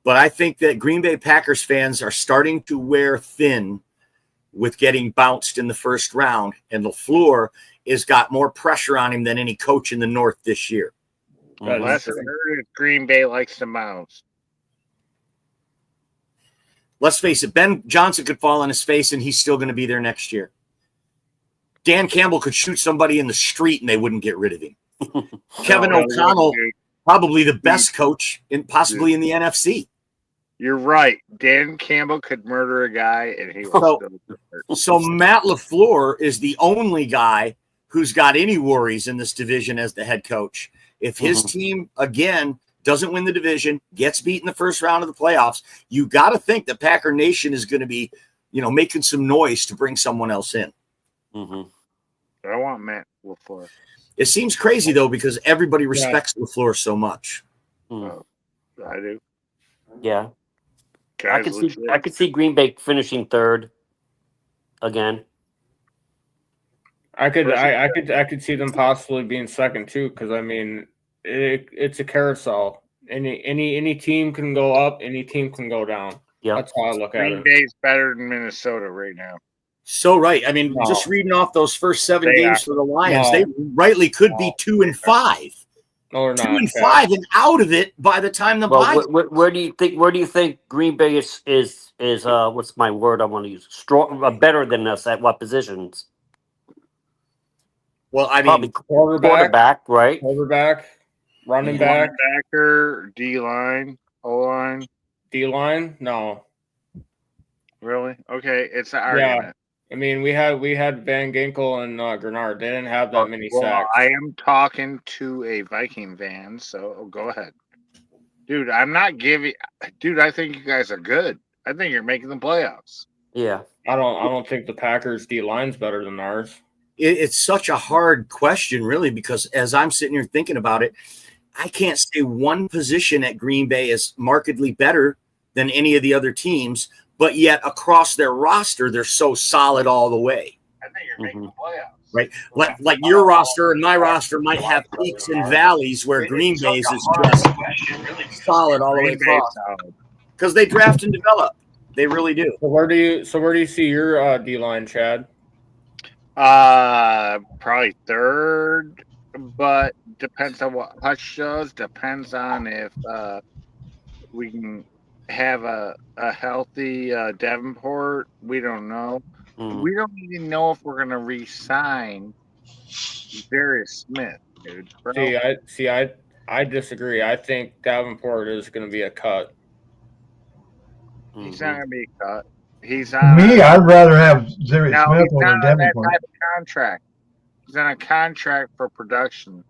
But I think that Green Bay Packers fans are starting to wear thin with getting bounced in the first round, and LaFleur has got more pressure on him than any coach in the North this year. Unless Green Bay likes to mouse. Let's face it, Ben Johnson could fall on his face, and he's still going to be there next year. Dan Campbell could shoot somebody in the street, and they wouldn't get rid of him. Kevin O'Connell, probably the best coach possibly in the NFC. You're right. Dan Campbell could murder a guy, and he was so Matt LaFleur is the only guy who's got any worries in this division as the head coach. If his team, again, doesn't win the division, gets beat in the first round of the playoffs, you got to think that Packer Nation is going to be, making some noise to bring someone else in. I want Matt LaFleur. It seems crazy, though, because everybody respects LaFleur so much. I do. Yeah. I could see Green Bay finishing third again. I could see them possibly being second too, because it's a carousel. Any team can go up, any team can go down. Yeah, that's how I look at it. Green Bay's better than Minnesota right now. So right. I mean, No. just reading off those first 7 They games are. for the Lions, No. they rightly could be 2-5. No, they're 2 not. and Chad. 5 and out of it by the time the Well, bye. where do you think Green Bay is what's my word I want to use? Strong, better than us at what positions? Well, I Probably mean, quarterback, right? Quarterback, running back, Linebacker, D line, O line. D line. No. Really? Okay, it's an Yeah. argument. I mean, we had Van Ginkel and Grenard. They didn't have that many Well, sacks. I am talking to a Viking fan, so go ahead. Dude, I'm not giving. Dude, I think you guys are good. I think you're making the playoffs. Yeah. I don't think the Packers D line's better than ours. it's such a hard question, really, because as I'm sitting here thinking about it, I can't say one position at Green Bay is markedly better than any of the other teams, but yet across their roster, they're so solid all the way. I think you're making the playoffs. Right. Like your roster and my roster might have peaks and valleys where Green Bay's is just solid all the way across. Because they draft and develop. They really do. So where do you see your D line, Chad? Probably third, but depends on what Hutch does. Depends on if we can have a healthy Davenport. We don't know. We don't even know if we're gonna re-sign Darius Smith, dude. Bro. I disagree. I think Davenport is going to be a cut. He's not gonna be cut. He's on. Me, I'd rather have Darius No, Smith he's over not on that Davenport. type of contract. He's on a contract for production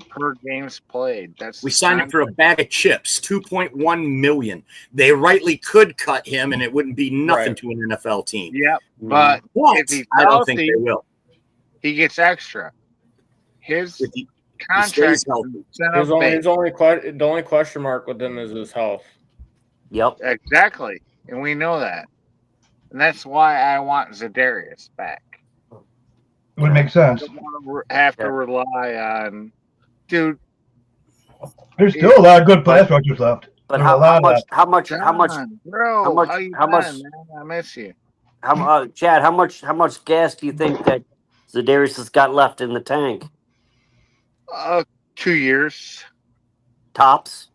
per games played. That's We the signed him for a contract. bag of chips, $2.1 million. They rightly could cut him, and it wouldn't be nothing Right. to an NFL team. Yep, but But if he's I don't think healthy, they will. he gets extra. His If he contract stays healthy. The only question mark with him is his health. Yep. Exactly, and we know that, and that's why I want Zadarius back. Would make I sense. don't want to have to rely on, dude. There's still a lot of good pass rushers left. But There's a lot left. how much, Bro, how much- how you how much- been, man? I miss you. Chad, how much gas do you think that Zadarius has got left in the tank? 2 years. Tops.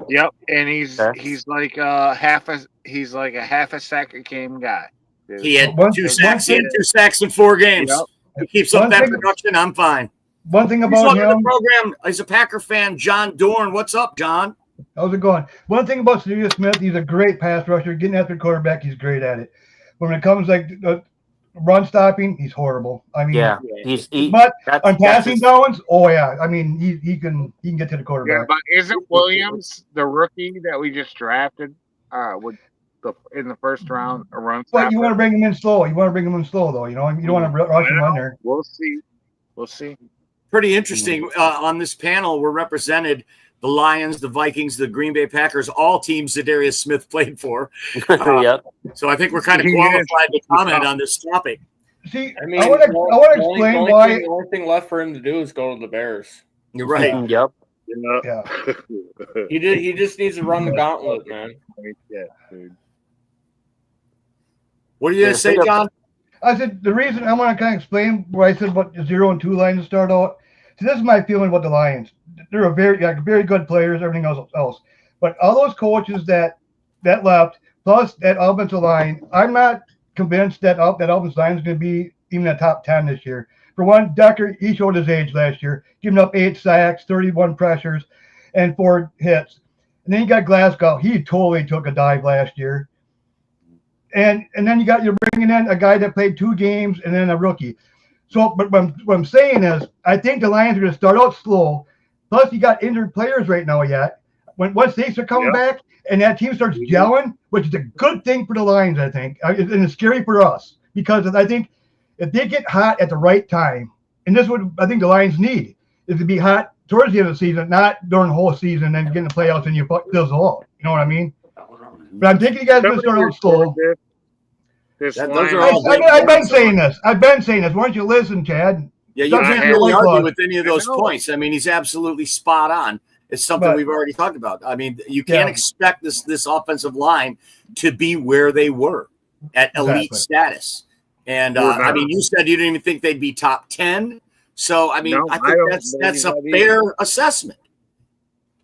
Yep, and he's Okay. like a half a sack a game guy. Dude. He had One- 2 one sacks. He had thing- 2 sacks in 4 games. Yep. He keeps up One that thing- production. I'm fine. One thing He's about welcome to the him, program. He's a Packer fan. John Dorn. What's up, John? how's it going? One thing about Darius Smith, he's a great pass rusher. Getting after the quarterback, he's great at it. When it comes like run stopping, he's horrible. I mean, Yeah. but That's- on that's passing his- downs, oh yeah. I mean, he can get to the Yeah, quarterback. but isn't Williams the rookie that we just drafted in the first round a run But stopper? you want to bring him in slow. You want to bring him in slow, though. You know, you don't want to rush him under. We'll see. We'll see. Pretty interesting. On this panel, we're represented the Lions, the Vikings, the Green Bay Packers, all teams that Darius Smith played for. Yep. So I think we're kind of He is. qualified to comment on this topic. See, I mean, I want to explain why. The only thing left for him to do is go to the Bears. You're right. Yep. Yeah. He just needs to run the gauntlet, man. Yeah, dude. What are you going to say, John? I said the reason I want to kind of explain what I said about the 0 and 2 line to start out. See, this is my feeling about the Lions. They're very good players, everything else. But all those coaches that left, plus that offensive line, I'm not convinced that offensive line is going to be even a top 10 this year. For one, Decker, he showed his age last year, giving up 8 sacks, 31 pressures, and 4 hits. And then you got Glasgow. He totally took a dive last year. And then you're bringing in a guy that played 2 games and then a rookie. So, but what I'm saying is, I think the Lions are going to start out slow. Plus, you got injured players right now yet. Once they start coming back and that team starts gelling, which is a good thing for the Lions, I think, and it's scary for us because I think if they get hot at the right time, and this is what I think the Lions need, is to be hot towards the end of the season, not during the whole season and getting the playoffs and you fizzle off. You know what I mean? But I'm thinking you guys are going to start out slow. This Those line- are all I've been saying this. Why don't you listen, Chad? Yeah, you Stop can't being really a white argue claw. with any of those I know. points. I mean, he's absolutely spot on. It's something But- we've already talked about. I mean, you can't Yeah. expect this offensive line to be where they were at elite Exactly. status. And We're not. I mean, you said you didn't even think they'd be top 10. So I mean, No, I I think don't that's a believe that fair assessment.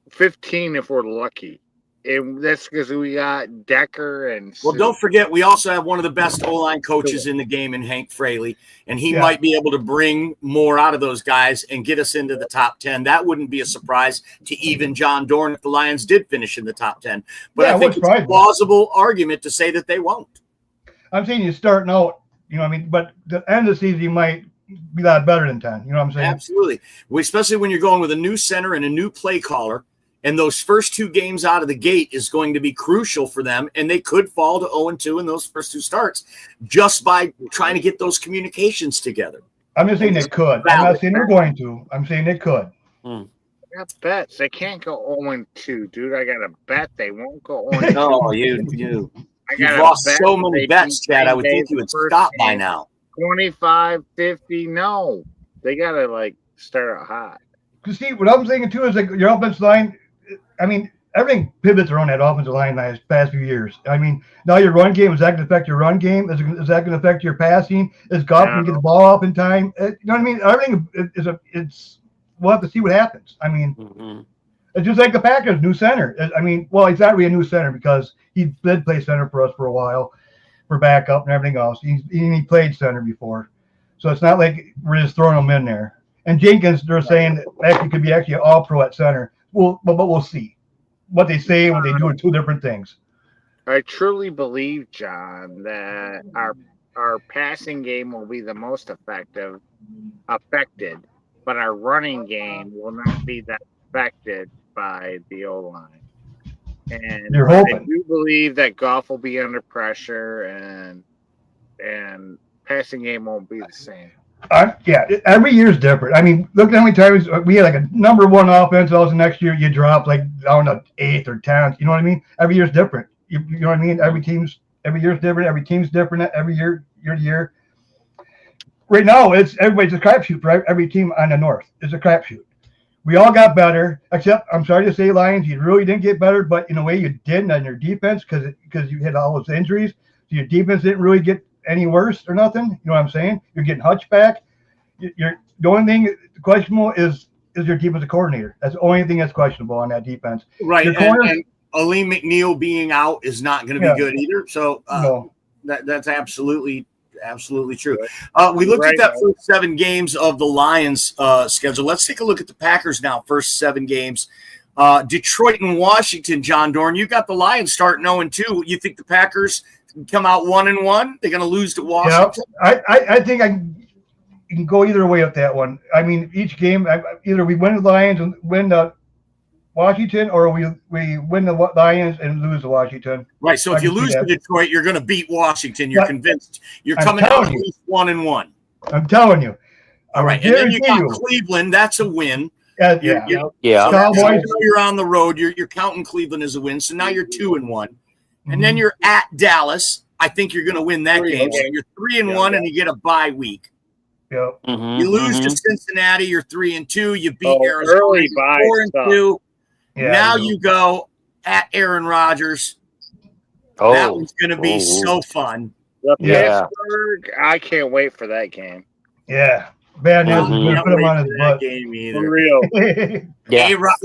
15 if we're lucky. And that's because we got Decker and Well, don't forget, we also have one of the best O-line coaches in the game in Hank Fraley, and he might be able to bring more out of those guys and get us into the top 10. That wouldn't be a surprise to even John Dorn if the Lions did finish in the top 10. But I think it's a plausible argument to say that they won't. I'm saying you're starting out, you know what I mean? But the end of the season, you might be a lot better than 10. You know what I'm saying? Absolutely. Especially when you're going with a new center and a new play caller. And those first 2 games out of the gate is going to be crucial for them. And they could fall to 0-2 in those first 2 starts just by trying to get those communications together. I'm just saying they could. I'm not saying they're going to. I'm saying they could. I got bets. They can't go 0-2, dude. I got a bet they won't go 0-2. No, you've lost so many bets, Chad. I would think you would stop by now. 25, 50. No, they got to start out high. Because see, what I'm thinking too is your offensive line. I mean, everything pivots around that offensive line the past few years. I mean, now your run game, is that going to affect your run game? Is that going to affect your passing? Is Goff going to get the ball up in time? You know what I mean? Everything we'll have to see what happens. I mean, it's just like the Packers, new center. I mean, well, he's not really a new center because he did play center for us for a while for backup and everything else. He played center before. So it's not like we're just throwing him in there. And Jenkins, they're saying actually could be actually an all-pro at center. But we'll see. What they say and what they do are 2 different things. I truly believe, John, that our passing game will be the most affected, but our running game will not be that affected by the O-line. And you're hoping. I do believe that Goff will be under pressure and passing game won't be the same. Every year's different. I mean, look at how many times we had a number 1 offense. Also, next year you drop down to 8th or 10th. You know what I mean? Every year's different. You know what I mean? Every year's different. Every team's different. Every year to year. Right now, everybody's a crapshoot for every team on the North. It's a crapshoot. We all got better, except I'm sorry to say, Lions, you really didn't get better, but in a way you didn't on your defense because you had all those injuries. So your defense didn't really get any worse or nothing. You know what I'm saying? You're getting Hutch back. The only thing questionable is your defensive coordinator. That's the only thing that's questionable on that defense. Right. And Aleem McNeil being out is not going to be good either. So no. That's absolutely true. We looked at that first 7 games of the Lions schedule. Let's take a look at the Packers now. First 7 games. Detroit and Washington, John Dorn. You got the Lions starting 0-2. You think the Packers come out 1-1? They're going to lose to Washington? Yeah, I think you can go either way with that one. I mean, each game, either we win the Lions and win the Washington, or we win the Lions and lose to Washington. Right. So if you lose to Detroit, you're going to beat Washington. You're convinced. You're coming out at least 1-1. I'm telling you. All right. And then you got Cleveland. That's a win. Yeah. Cowboys. You're on the road. You're counting Cleveland as a win. So now you're 2-1. And then you're at Dallas. I think you're going to win that game. So you're 3-1, and you get a bye week. Yep. You lose to Cincinnati. You're 3-2. You beat Arizona. 4-2. Yeah, now you go at Aaron Rodgers. That one's going to be so fun. Pittsburgh, I can't wait for that game. Yeah. Bad news. Put him on his butt. Game either. For real.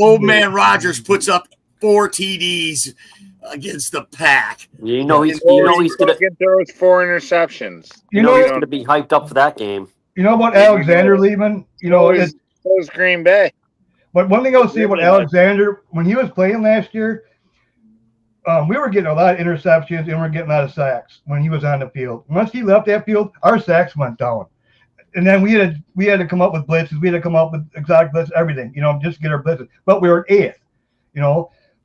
Old man Rodgers puts up 4 TDs against the Pack. He's gonna get those 4 interceptions. He's gonna be hyped up for that game. You know about Alexander leaving? It's Green Bay. But one thing I'll say about Alexander, when he was playing last year, we were getting a lot of interceptions and we were getting a lot of sacks when he was on the field. Once he left that field, our sacks went down. And then we had to come up with blitzes. We had to come up with exotic blitzes, everything, just to get our blitzes. But we were 8th,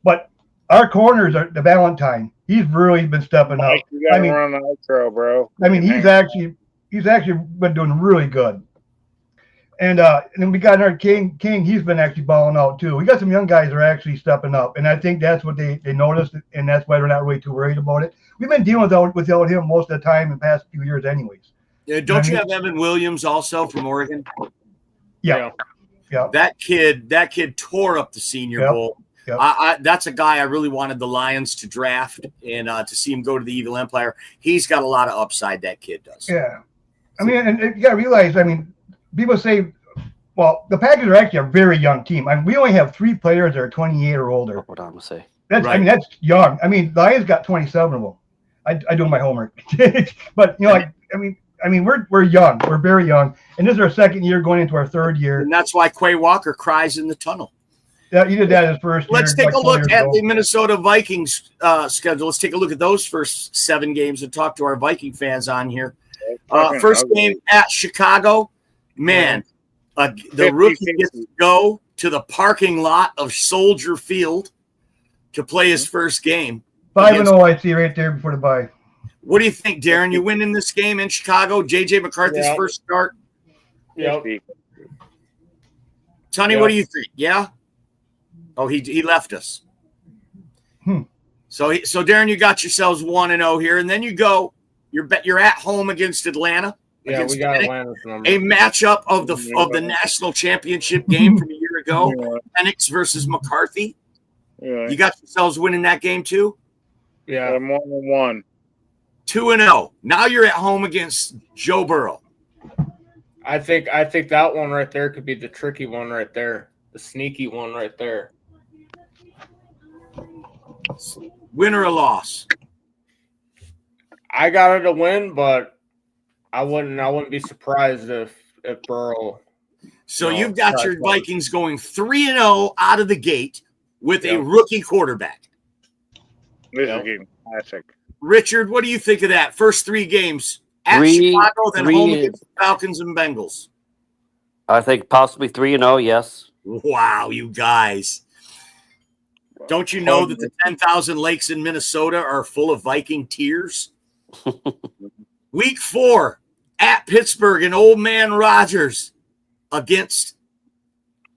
But our corners are the Valentine. He's really been stepping up. You gotta run the outro, bro. I mean, he's actually been doing really good. And then we got our King. He's been actually balling out too. We got some young guys that are actually stepping up, and I think that's what they noticed, and that's why they're not really too worried about it. We've been dealing without him most of the time in the past few years, anyways. Yeah, don't you have Evan Williams also from Oregon? Yeah. That kid tore up the Senior Bowl. Yep. That's a guy I really wanted the Lions to draft and to see him go to the Evil Empire. He's got a lot of upside, that kid does. Yeah. I mean, and you got to realize, I mean, people say, well, the Packers are actually a very young team. I mean, we only have 3 players that are 28 or older. What I'm gonna say. That's, Right. I mean, that's young. I mean, Lions got 27 of them. I do my homework, but you know, like, I mean, we're young. We're very young, and this is our 2nd year going into our 3rd year. And that's why Quay Walker cries in the tunnel. Yeah, he did that his first year. Let's take like a 4 look years at ago. the Minnesota Vikings schedule. Let's take a look at those first 7 games and talk to our Viking fans on here. First game at Chicago. Man, the rookie gets to go to the parking lot of Soldier Field to play his first game. 5-0, I see right there before the bye. What do you think, Darren? You win in this game in Chicago? J.J. McCarthy's first start? Yep. Tony, what do you think? Yeah? Oh, he left us. So Darren, you got yourselves 1-0 here, and then you go. You're at home against Atlanta. Yeah, we got Atlanta's number. A matchup of the national championship game from a year ago. Penix versus McCarthy. Yeah. You got yourselves winning that game too? Yeah. I'm 1-1. 2-0. Now you're at home against Joe Burrow. I think that one right there could be the tricky one right there. The sneaky one right there. Win or a loss? I got it a win, but I wouldn't be surprised if Burrow. So you've got your Vikings going 3-0 out of the gate with a rookie quarterback. This is game classic. Richard, what do you think of that? First 3 games at Chicago, then home against the Falcons and Bengals. I think possibly 3-0. Yes. Wow, you guys. Don't you know that the 10,000 lakes in Minnesota are full of Viking tears? Week 4 at Pittsburgh and Old Man Rodgers against.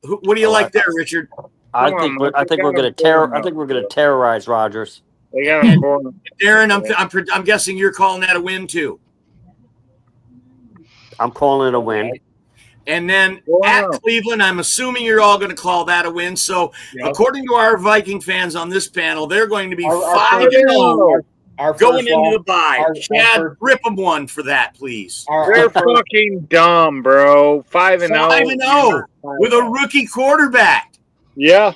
What do you like there, Richard? I think we're going to terrorize Rodgers. They got him born. Darren, I'm guessing you're calling that a win too. I'm calling it a win. And then at Cleveland, I'm assuming you're all going to call that a win. So according to our Viking fans on this panel, they're going to be 5-0 going into the bye. Chad, rip them one for that, please. They're fucking dumb, bro. 5-0. 5-0 with a rookie quarterback. Yeah.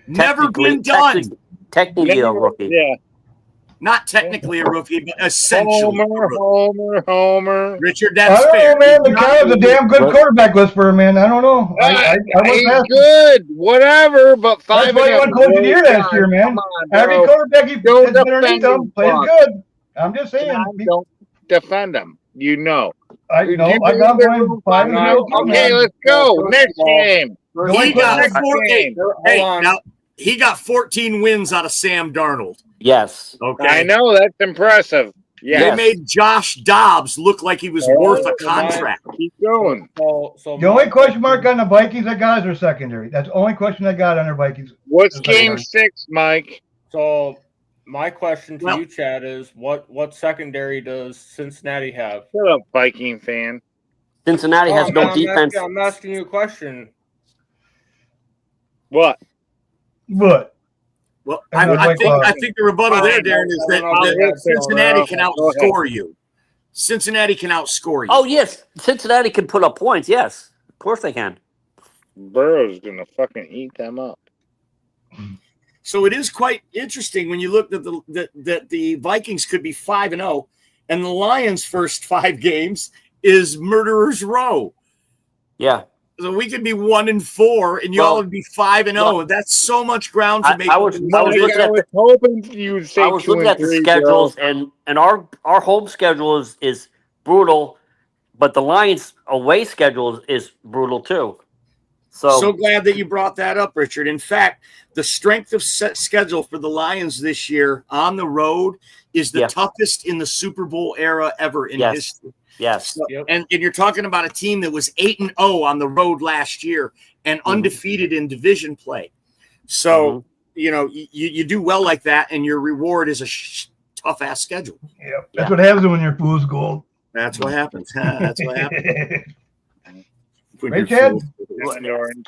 Never been done. Technically a rookie. Yeah. Not technically a rookie, but essentially. Homer. Richard, I that's don't fair. know, man. The guy was a damn good quarterback whisperer, man. I don't know. He's good. Whatever, but 5-0. That's why he won Coach of the Year last year, man. Every quarterback he Don't that's underneath him plays good. I'm just saying. Don't defend him. You know. I know. I got him 5-0. Okay, let's go. Next game. He got 14. He got 14 wins out of Sam Darnold. Yes. Okay. I know that's impressive. Yeah. They made Josh Dobbs look like he was worth a contract. Keep going. So The only question mark on the Vikings I got is their secondary. That's the only question I got on their Vikings. What's game 6, Mike? So my question to you, Chad, is what secondary does Cincinnati have? Shut up, Viking fan. Cincinnati has no defense. I'm asking you a question. What? But Well, I think the rebuttal there, Darren, is that Cincinnati can outscore you. Cincinnati can outscore you. Oh, yes. Cincinnati can put up points. Yes. Of course they can. Burrow's going to fucking eat them up. So it is quite interesting when you look at the Vikings could be 5-0, and the Lions' first 5 games is Murderer's Row. Yeah. So we could be 1-4, and y'all would be 5-0. That's so much ground to make. I was hoping you'd say I was looking at the schedules, and our home schedule is brutal, but the Lions' away schedule is brutal too. So glad that you brought that up, Richard. In fact, the strength of schedule for the Lions this year on the road is the toughest in the Super Bowl era ever in history. Yes. So, and you're talking about a team that was 8-0 on the road last year and undefeated in division play. So, you do well like that, and your reward is a tough-ass schedule. Yeah, that's what happens when you're fool's gold. That's what happens. That's what happens. When Right, you're Chad? full.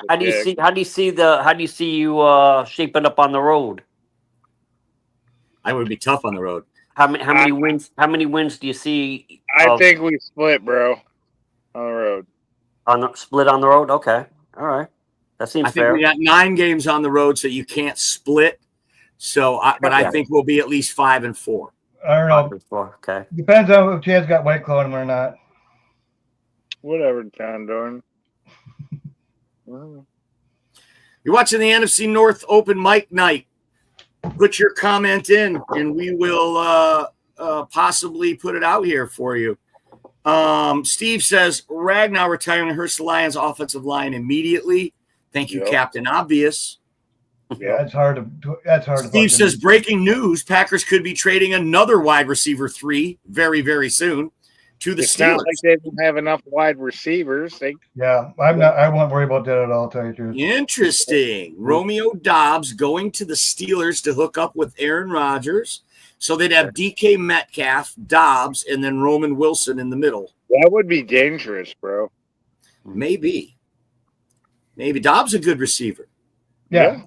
How do you see you shaping up on the road? I would be tough on the road. How many wins? How many wins do you see? I think we split, bro, on the road. On the split on the road. Okay, all right, that seems I think fair. we got 9 games on the road, so you can't split. So, but I think we'll be at least 5-4. I don't know. 4, okay. Depends on if Chad's got White Claw in him or not. Whatever, John Dorn. You're watching the NFC North Open Mic Night. Put your comment in, and we will possibly put it out here for you. Steve says, Ragnar retiring Hurst Lions offensive line immediately. Thank you, Captain Obvious. Yeah, That's hard to. Steve says, breaking news, Packers could be trading another wide receiver 3 very, very soon to the it's Steelers. not like they don't have enough wide receivers. Yeah, I won't worry about that at all, tell you the truth. Interesting. Romeo Dobbs going to the Steelers to hook up with Aaron Rodgers. So they'd have DK Metcalf, Dobbs, and then Roman Wilson in the middle. That would be dangerous, bro. Maybe. Dobbs a good receiver. Yeah.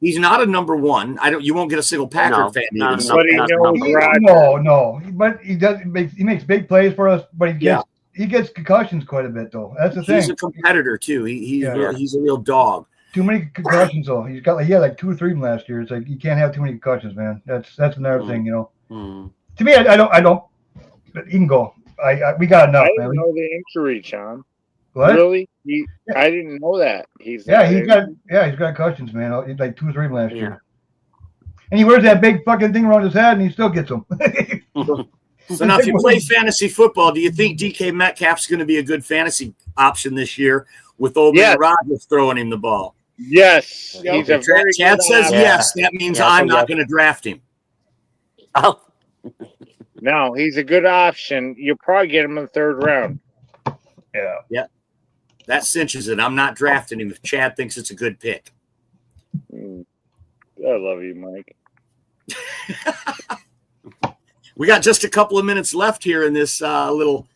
He's not a number 1. You won't get a single Packer fan. No, even. no, But he not knows number Rodgers. No, but he makes big plays for us, but he gets concussions quite a bit though. That's the He's thing. a competitor too. He's Yeah. he's a real dog. Too many concussions though. He had like 2 or 3 of them last year. It's like you can't have too many concussions, man. That's another thing, you know. To me, I don't. But he can go. We got enough, I man. didn't know the injury, John. What? Really? I didn't know that. He's He's got concussions, man. He's like 2 or 3 of them last year. And he wears that big fucking thing around his head, and he still gets them. So now, if you play fantasy football, do you think DK Metcalf's going to be a good fantasy option this year with old man Rodgers throwing him the ball? Yes. He's a very Chad good says option. yes. That means I'm not going to draft him. Oh, No, he's a good option. You'll probably get him in the 3rd round. Yeah. That cinches it. I'm not drafting him if Chad thinks it's a good pick. I love you, Mike. We got just a couple of minutes left here in this little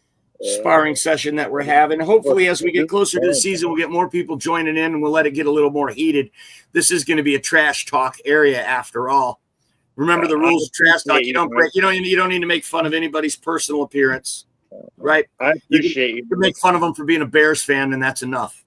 sparring session that we're having. Hopefully, as we get closer to the season, we'll get more people joining in and we'll let it get a little more heated. This is going to be a trash talk area after all. Remember the rules of trash talk. You don't need to make fun of anybody's personal appearance, right? I appreciate you. You can make fun of them for being a Bears fan, and that's enough.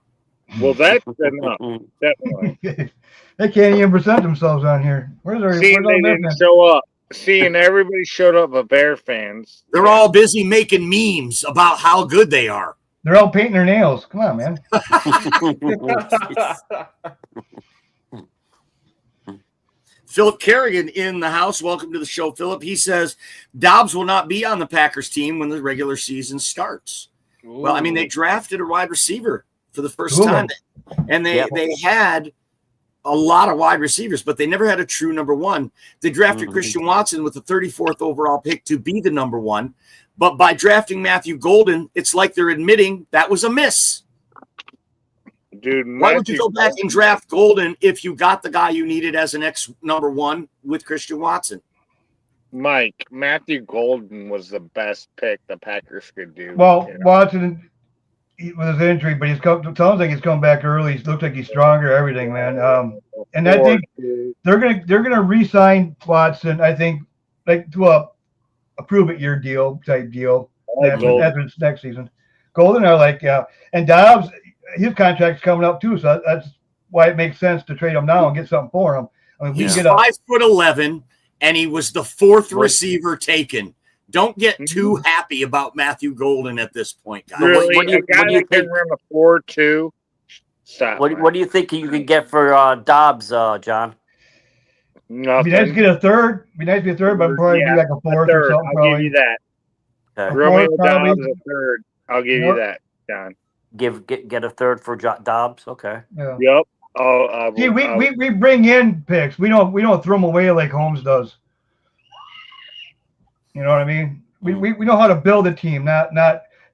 Well, that's enough. Definitely. They can't even present themselves on here. Where's our? Seeing they didn't show up. Seeing everybody showed up but Bear fans. They're all busy making memes about how good they are. They're all painting their nails. Come on, man. Philip Kerrigan in the house. Welcome to the show, Philip. He says Dobbs will not be on the Packers team when the regular season starts. Ooh. Well, I mean, they drafted a wide receiver for the first time, and they had a lot of wide receivers, but they never had a true number 1. They drafted Christian Watson with the 34th overall pick to be the number 1. But by drafting Matthew Golden, it's like they're admitting that was a miss. Dude, why would you go back and draft Golden if you got the guy you needed as an number 1 with Christian Watson? Mike, Matthew Golden was the best pick the Packers could do. Well, Watson with his injury, but it sounds like he's coming back early. He looks like he's stronger, everything, man. And I think they're gonna re-sign Watson. I think like to a prove it year type deal after next season. Golden are like and Dobbs, his contract's coming up too, so that's why it makes sense to trade him now and get something for him. I mean, he's 5'11", and he was the 4th receiver taken. Don't get too happy about Matthew Golden at this point, guys. Really? What do you think? Run a 4-2. Stop. What do you think you can get for Dobbs, John? Nothing. Be nice to get a third. Be nice to get a third, but probably be like a 4th or something. I'll give you that. Okay. Romeo Dobbs a 3rd. I'll give you that, John. Get a 3rd for Dobbs. Okay. Yeah. Yep. See, we bring in picks. We don't throw them away like Holmes does. You know what I mean? We know how to build a team, not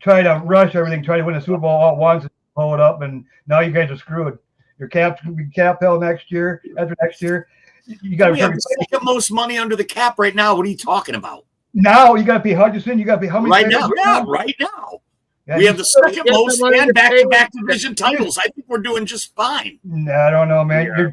try to rush everything, try to win the Super Bowl all at once and blow it up, and now you guys are screwed. Your cap's gonna be cap hell next year. After next year, you got to have the most money under the cap right now. What are you talking about? Now you got to pay Hutchinson. You got to pay how many? Right now, right now. Yeah, We have the second Get the most money and to pay back-to-back them. division titles. I think we're doing just fine. I don't know, man. Yeah. Your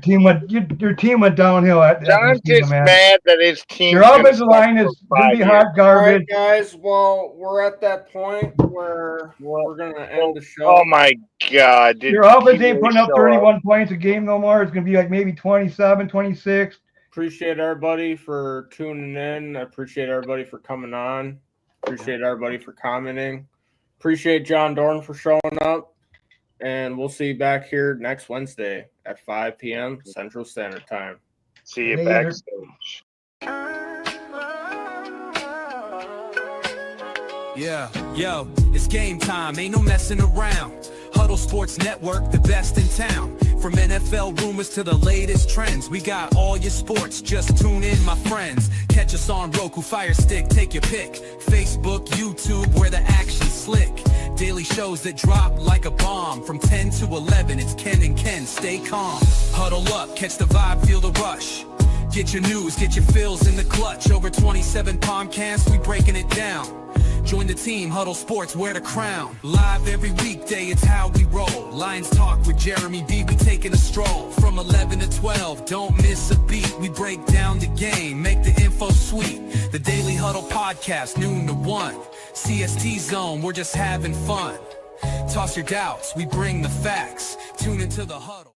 team went downhill at John's this season, just man. mad that his team. Your offensive line is going to be hot All right, garbage. guys. Well, we're at that point where we're gonna end the show. Oh my God! Did Your offense he ain't really putting up show 31 points a game no more. It's going to be like maybe 27, 26. Appreciate everybody for tuning in. I appreciate everybody for coming on. Appreciate everybody for commenting. Appreciate John Dorn for showing up. And we'll see you back here next Wednesday at 5 p.m. Central Standard Time. See you Later. backstage. Yeah, yo, it's game time, ain't no messing around. Huddle Sports Network, the best in town. From NFL rumors to the latest trends, we got all your sports, just tune in, my friends. Catch us on Roku, Fire Stick, take your pick. Facebook, YouTube, where the action's slick. Daily shows that drop like a bomb. From 10 to 11, it's Ken and Ken, stay calm. Huddle up, catch the vibe, feel the rush. Get your news, get your fills in the clutch. Over 27 podcasts, we breaking it down. Join the team, Huddle Sports, wear the crown. Live every weekday, it's how we roll. Lions Talk with Jeremy B, we taking a stroll. From 11 to 12, don't miss a beat. We break down the game, make the info sweet. The Daily Huddle Podcast, noon to 1. CST Zone, we're just having fun. Toss your doubts, we bring the facts. Tune into the Huddle.